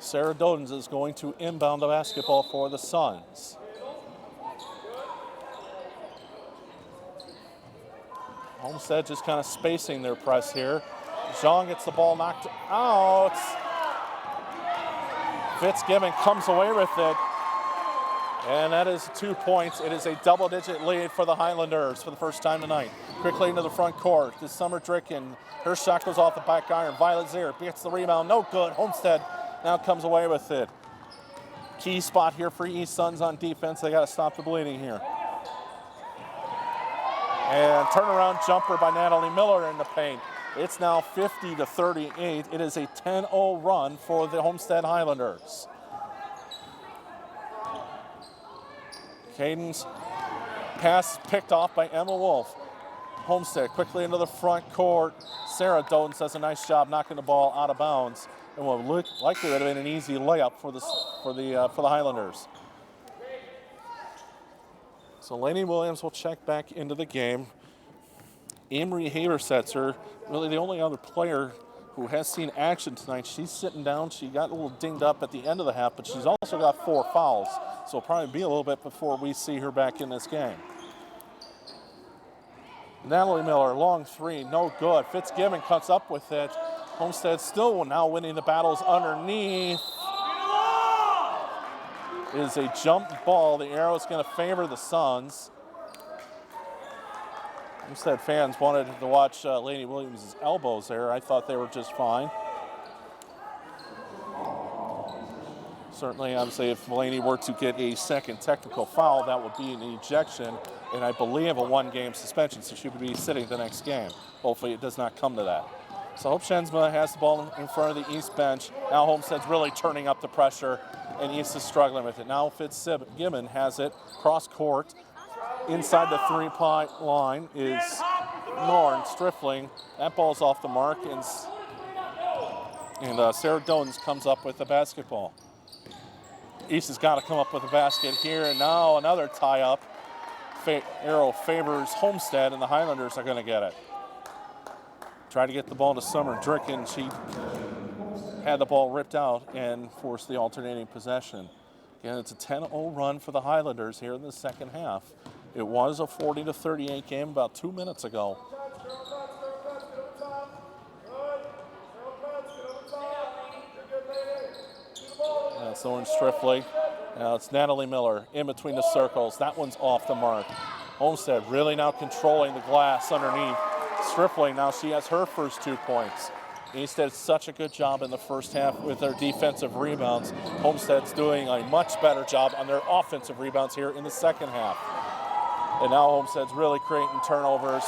S1: Sarah Dodens is going to inbound the basketball for the Suns. Homestead just kind of spacing their press here. Zhang gets the ball knocked out. Fitzgibbon comes away with it. And that is 2 points. It is a double-digit lead for the Highlanders for the first time tonight. Quickly into the front court. This Summer Dricken. Her shot goes off the back iron. Violet Zier gets the rebound. No good. Homestead now comes away with it. Key spot here for East Suns on defense. They got to stop the bleeding here. And turnaround jumper by Natalie Miller in the paint. It's now 50-38. It is a 10-0 run for the Homestead Highlanders. Caden's pass picked off by Emma Wolf. Homestead quickly into the front court. Sarah Doden does a nice job knocking the ball out of bounds, and what likely would have been an easy layup for the Highlanders. So Lainey Williams will check back into the game. Amory Habersetzer, really the only other player who has seen action tonight. She's sitting down. She got a little dinged up at the end of the half, but she's also got 4 fouls. So it'll probably be a little bit before we see her back in this game. Natalie Miller, long three, no good. Fitzgibbon cuts up with it. Homestead still now winning the battles underneath. It is a jump ball. The arrow is going to favor the Suns. Homestead fans wanted to watch Lainey Williams' elbows there. I thought they were just fine. Certainly, obviously, if Lainey were to get a second technical foul, that would be an ejection, and I believe a 1-game suspension, so she would be sitting the next game. Hopefully it does not come to that. So Hope Shensma has the ball in front of the East bench. Now Homestead's really turning up the pressure, and East is struggling with it. Now Fitzgibbon has it cross court. Inside the 3-point line is Norn Strifling. That ball's off the mark, and Sarah Doden comes up with the basketball. East has got to come up with a basket here, and now another tie-up. Arrow favors Homestead, and the Highlanders are going to get it. Try to get the ball to Summer Dricken. She had the ball ripped out and forced the alternating possession. Again, it's a 10-0 run for the Highlanders here in the second half. It was a 40-38 game about 2 minutes ago. That's Lauren Strifley. Now it's Natalie Miller in between the circles. That one's off the mark. Homestead really now controlling the glass underneath. Strifling, now she has her first 2 points. East did such a good job in the first half with their defensive rebounds. Homestead's doing a much better job on their offensive rebounds here in the second half. And now Homestead's really creating turnovers.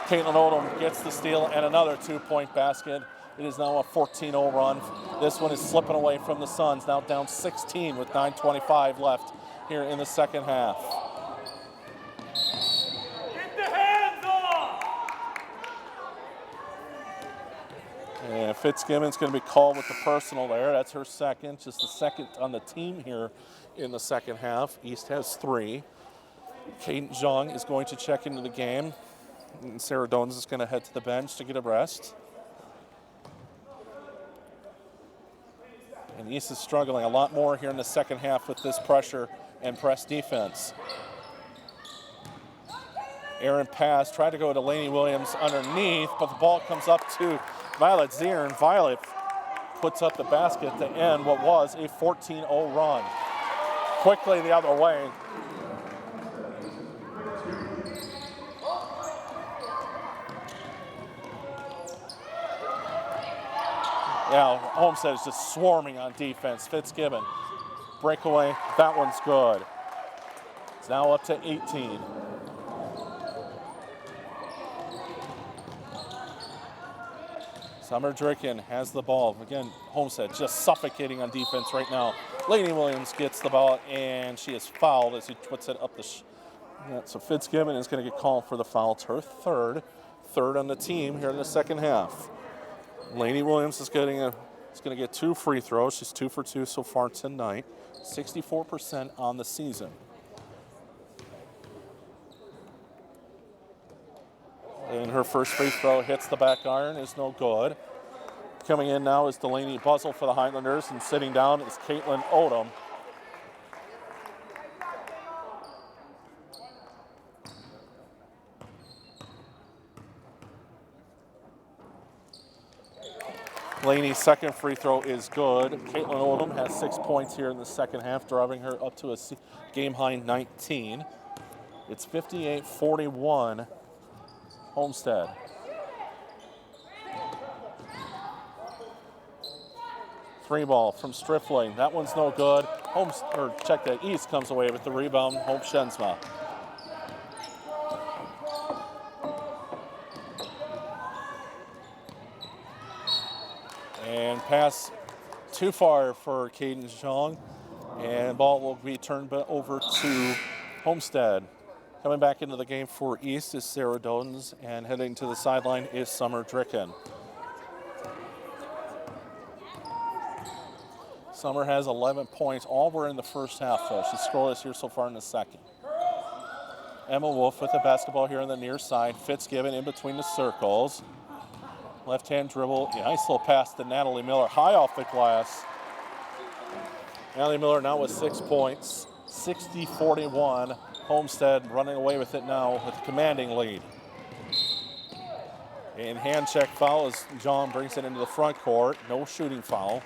S1: Caitlin Odom gets the steal and another 2-point basket. It is now a 14-0 run. This one is slipping away from the Suns, now down 16 with 9:25 left here in the second half.
S2: Get the hands off!
S1: And Fitzgibbon's going to be called with the personal there. That's her second, just the second on the team here in the second half. East has 3. Kaden Zhang is going to check into the game. And Sarah Dones is going to head to the bench to get a rest. And East is struggling a lot more here in the second half with this pressure and press defense. Aaron pass, tried to go to Lainey Williams underneath, but the ball comes up to Violet Zier, and Violet puts up the basket to end what was a 14-0 run. Quickly the other way. Now, Homestead is just swarming on defense. Fitzgibbon, breakaway, that one's good. It's now up to 18. Summer Dricken has the ball. Again, Homestead just suffocating on defense right now. Lainey Williams gets the ball, and she is fouled as he puts it up the so Fitzgibbon is going to get called for the foul. It's her third on the team here in the second half. Lainey Williams is going to get 2 free throws. She's 2 for 2 so far tonight. 64% on the season. And her first free throw hits the back iron, is no good. Coming in now is Delaney Buzzle for the Highlanders, and sitting down is Caitlin Odom. Laney's second free throw is good. Caitlin Odom has 6 points here in the second half, driving her up to a game-high 19. It's 58-41 Homestead. Three ball from Strifling. That one's no good. East comes away with the rebound. Hope Shensma. And pass too far for Caden Zhang. And ball will be turned over to Homestead. Coming back into the game for East is Sarah Dodens, and heading to the sideline is Summer Dricken. Summer has 11 points. All were in the first half, though. She's scoreless here so far in the second. Emma Wolf with the basketball here on the near side. Fitzgibbon in between the circles. Left-hand dribble. Nice little pass to Natalie Miller. High off the glass. Natalie Miller now with 6 points. 60-41. Homestead running away with it now with a commanding lead. And hand check foul as John brings it into the front court. No shooting foul.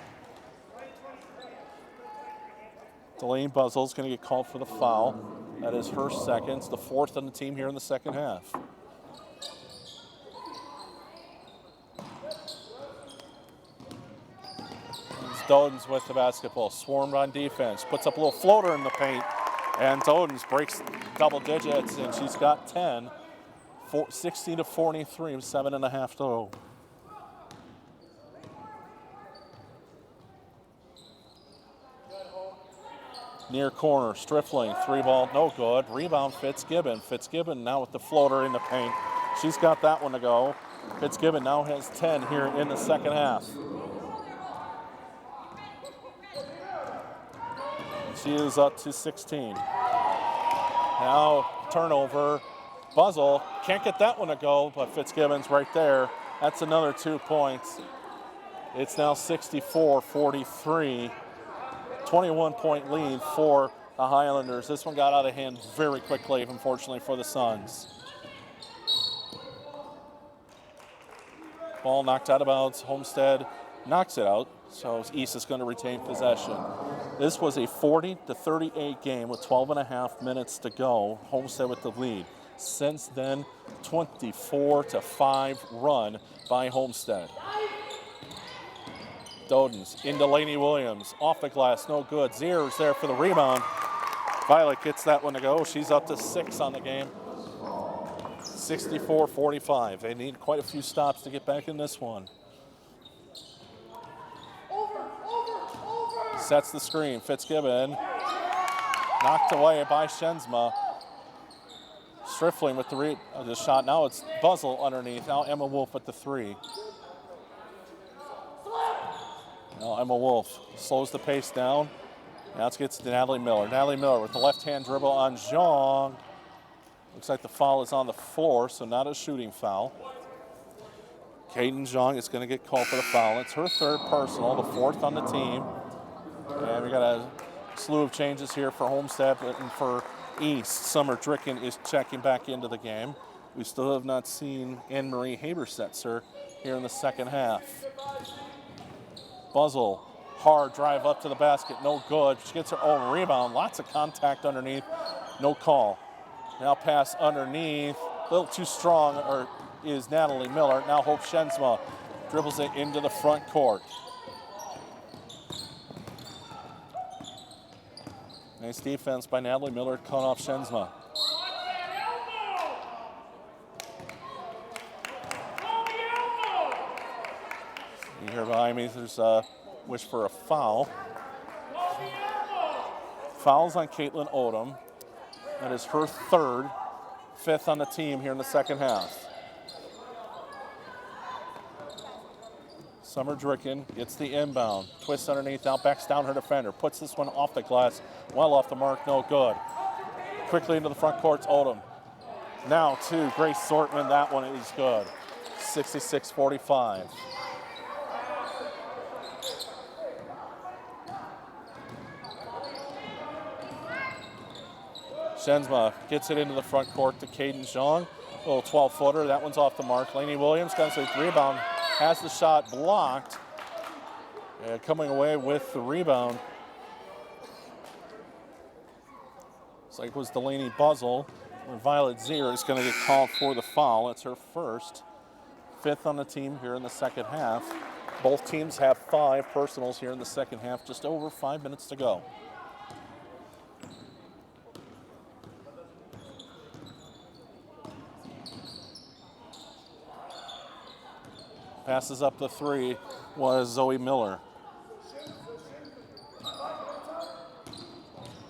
S1: Delaney Buzzell's going to get called for the foul. That is her second. It's the fourth on the team here in the second half. Dodens with the basketball. Swarmed on defense. Puts up a little floater in the paint. And Dodens breaks double digits, and she's got 10. 60-43, 7.5 to go. Near corner, Strifling, 3-ball, no good. Rebound, Fitzgibbon. Fitzgibbon now with the floater in the paint. She's got that one to go. Fitzgibbon now has 10 here in the second half. She is up to 16. Now turnover. Buzzell can't get that one to go, but Fitzgibbon's right there. That's another 2 points. It's now 64-43. 21-point lead for the Highlanders. This one got out of hand very quickly, unfortunately, for the Suns. Ball knocked out of bounds. Homestead knocks it out, so East is going to retain possession. This was a 40-38 game with 12.5 minutes to go. Homestead with the lead. Since then, 24-5 run by Homestead. Dodens into Lainey Williams. Off the glass, no good. Zier's there for the rebound. Violet gets that one to go. She's up to 6 on the game. 64-45. They need quite a few stops to get back in this one. Sets the screen. Fitzgibbon knocked away by Shenzma. Strifling with the shot. Now it's Buzzell underneath. Now Emma Wolf with the 3. Now Emma Wolf slows the pace down. Now it gets to Natalie Miller. Natalie Miller with the left-hand dribble on Zhang. Looks like the foul is on the floor, so not a shooting foul. Caden Zhang is going to get called for the foul. It's her third personal, the fourth on the team. And we got a slew of changes here for Homestead and for East. Summer Dricken is checking back into the game. We still have not seen Anne-Marie Habersetzer here in the second half. Buzzell, hard drive up to the basket, no good. She gets her own rebound, lots of contact underneath, no call. Now pass underneath, a little too strong is Natalie Miller. Now Hope Shenzma dribbles it into the front court. Nice defense by Natalie Miller, cut off Shenzma. You hear behind me, there's a wish for a foul. Fouls on Caitlin Odom. That is her third, fifth on the team here in the second half. Summer Dricken gets the inbound, twists underneath, now backs down her defender, puts this one off the glass, well off the mark, no good. Quickly into the front court's Odom. Now to Grace Sortman, that one is good. 66-45. Shenzma gets it into the front court to Caden Zhang. A little 12-footer, that one's off the mark. Lainey Williams comes with the rebound, has the shot blocked. And coming away with the rebound. Looks like it was Delaney Buzzell. And Violet Zier is going to get called for the foul. It's her first, fifth on the team here in the second half. Both teams have 5 personals here in the second half, just over 5 minutes to go. Passes up the three was Zoe Miller.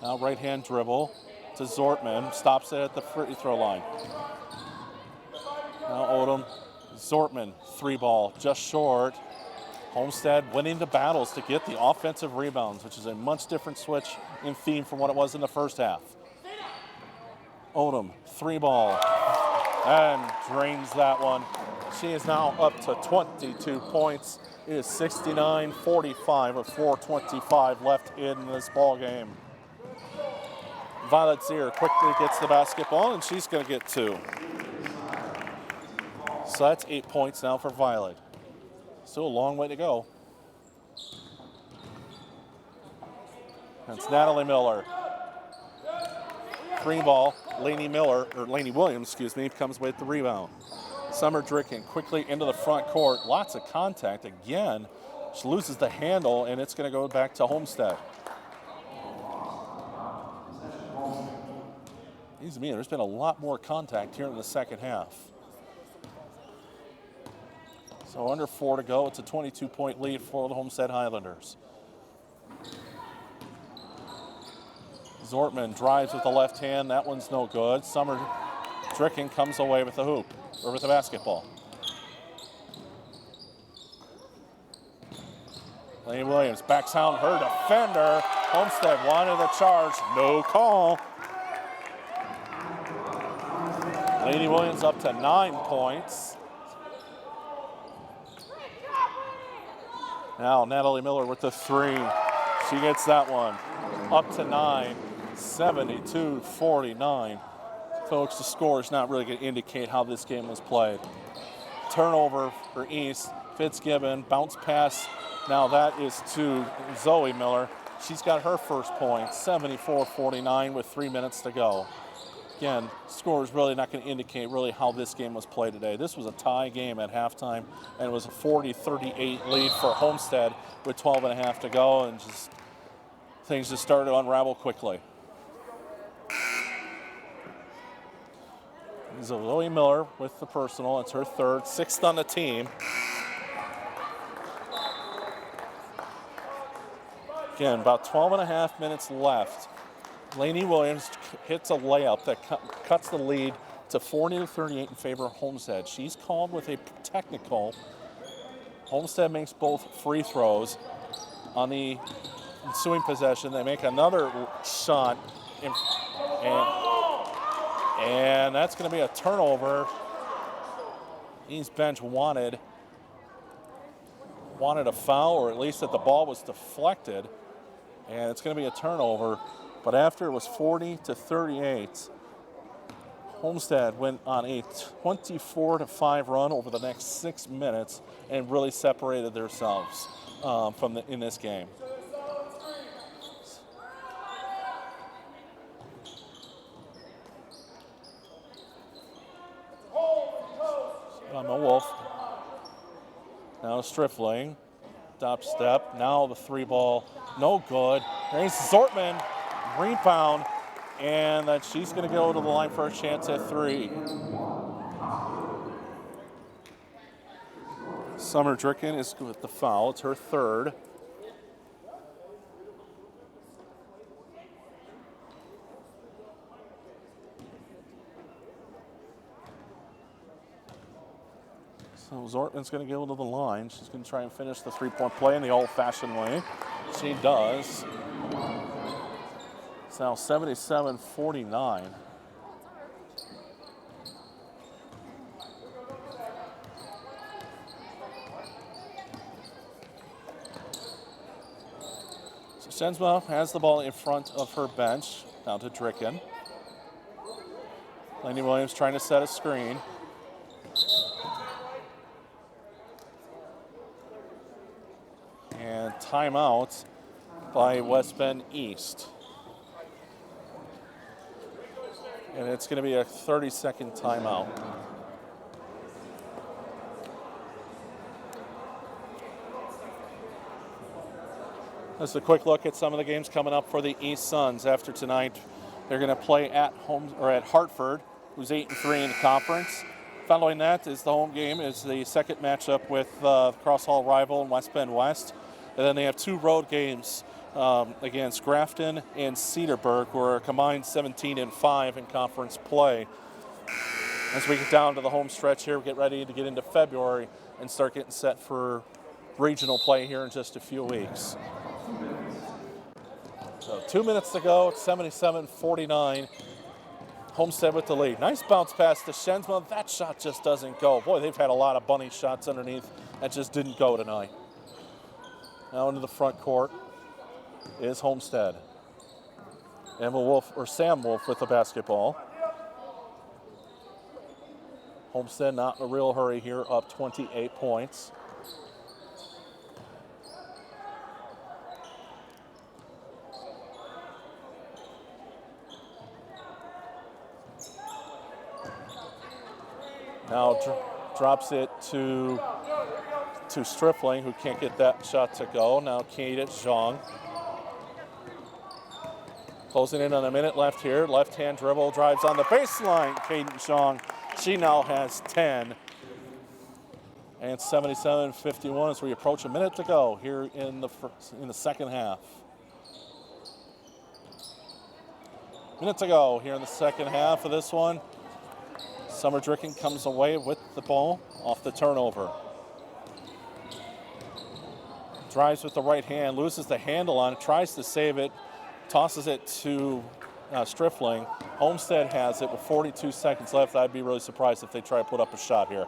S1: Now right-hand dribble to Zortman. Stops it at the free throw line. Now Odom. Zortman, three ball, just short. Homestead winning the battles to get the offensive rebounds, which is a much different switch in theme from what it was in the first half. Odom, three ball, and drains that one. She is now up to 22 points. It is 69-45 with 4:25 left in this ball game. Violet Zier quickly gets the basketball, and she's going to get two. So that's 8 points now for Violet. Still a long way to go. That's Natalie Miller. Three ball, Lainey Williams, comes with the rebound. Summer Dricken quickly into the front court. Lots of contact again. She loses the handle, and it's going to go back to Homestead. There's been a lot more contact here in the second half. So under 4 to go. It's a 22-point lead for the Homestead Highlanders. Zortman drives with the left hand. That one's no good. Summer Dricken comes away with the hoop, or with the basketball. Lainey Williams backs out her defender. Homestead wanted the charge. No call. Lainey Williams up to 9 points. Now Natalie Miller with the three. She gets that one. Up to 9, 72-49. Folks, the score is not really going to indicate how this game was played. Turnover for East. Fitzgibbon, bounce pass. Now that is to Zoe Miller. She's got her first point, 74-49 with 3 minutes to go. Again, score is really not going to indicate really how this game was played today. This was a tie game at halftime, and it was a 40-38 lead for Homestead with 12 and a half to go, and things just started to unravel quickly. Zoe Miller with the personal. It's her third, sixth on the team. Again, about 12 and a half minutes left. Lainey Williams hits a layup that cuts the lead to 40-38 in favor of Homestead. She's called with a technical. Homestead makes both free throws. On the ensuing possession, they make another shot, and that's going to be a turnover. East bench wanted a foul, or at least that the ball was deflected, and it's going to be a turnover. But after it was 40-38, Homestead went on a 24-5 run over the next 6 minutes and really separated themselves in this game. Emma Wolf. Now Strifling. Top step. Now the three ball. No good. There's Zortman. Rebound. And that she's going to go to the line for a chance at three. Summer Dricken is with the foul. It's her third. So Zortman's going to go to the line. She's going to try and finish the three-point play in the old-fashioned way. She does. It's now 77-49. So Sensma has the ball in front of her bench. Down to Dricken. Lainey Williams trying to set a screen. And timeout by West Bend East. And it's going to be a 30-second timeout. Just a quick look at some of the games coming up for the East Suns after tonight. They're going to play at home or at Hartford, who's 8-3 in the conference. Following that is the home game, is the second matchup with Cross Hall rival West Bend West. And then they have 2 road games against Grafton and Cedarburg, who are combined 17-5 in conference play. As we get down to the home stretch here, we get ready to get into February and start getting set for regional play here in just a few weeks. So 2 minutes to go, it's 77-49. Homestead with the lead. Nice bounce pass to Shensma. That shot just doesn't go. Boy, they've had a lot of bunny shots underneath. That just didn't go tonight. Now into the front court is Homestead. Sam Wolf with the basketball. Homestead not in a real hurry here, up 28 points. Now drops it to Stripling, who can't get that shot to go. Now Kate Zhang. Closing in on a minute left here. Left-hand dribble, drives on the baseline. Kate Zhang, she now has 10. And 77-51 as we approach a minute to go here in the second half. Minute to go here in the second half of this one. Summer Dricken comes away with the ball off the turnover. Drives with the right hand, loses the handle on it, tries to save it, tosses it to Stripling. Homestead has it with 42 seconds left. I'd be really surprised if they try to put up a shot here.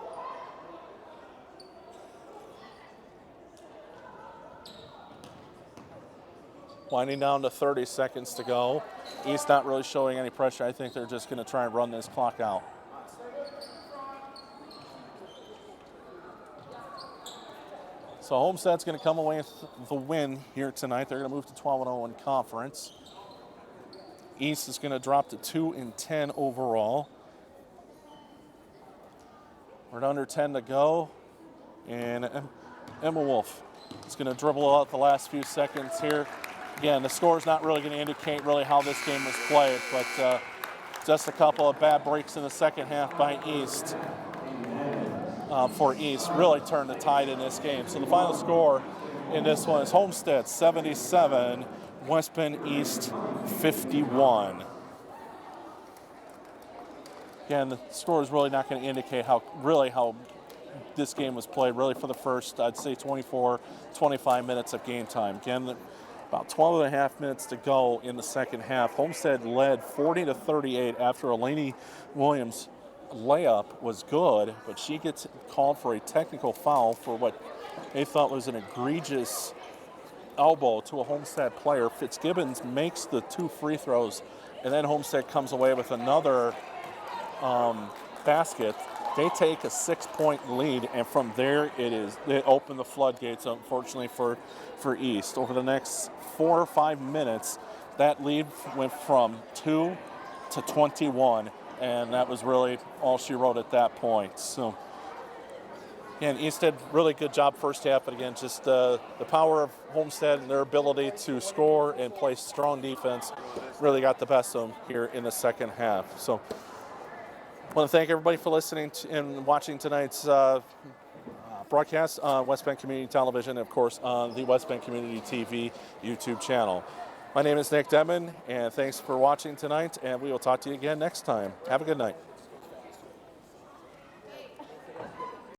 S1: Winding down to 30 seconds to go. East not really showing any pressure. I think they're just going to try and run this clock out. So Homestead's going to come away with the win here tonight. They're going to move to 12-0 in conference. East is going to drop to 2-10 overall. We're at under 10 to go. And Emma Wolf is going to dribble out the last few seconds here. Again, the score is not really going to indicate really how this game was played, but just a couple of bad breaks in the second half by East. For East really turned the tide in this game. So the final score in this one is Homestead 77, West Bend East 51. Again, the score is really not going to indicate how this game was played really for the first, I'd say 24, 25 minutes of game time. Again, about 12 and a half minutes to go in the second half. Homestead led 40-38 after Eleni Williams' layup was good, but she gets called for a technical foul for what they thought was an egregious elbow to a Homestead player. Fitzgibbons makes the 2 free throws, and then Homestead comes away with another basket. They take a 6-point lead, and from there they open the floodgates, unfortunately, for East. Over the next 4 or 5 minutes, that lead went from 2 to 21. And that was really all she wrote at that point. So, again, East did really good job first half, but again, just the power of Homestead and their ability to score and play strong defense really got the best of them here in the second half. So, I want to thank everybody for listening and watching tonight's broadcast on West Bend Community Television, and of course on the West Bend Community TV YouTube channel. My name is Nick Demon, and thanks for watching tonight, and we will talk to you again next time. Have a good night.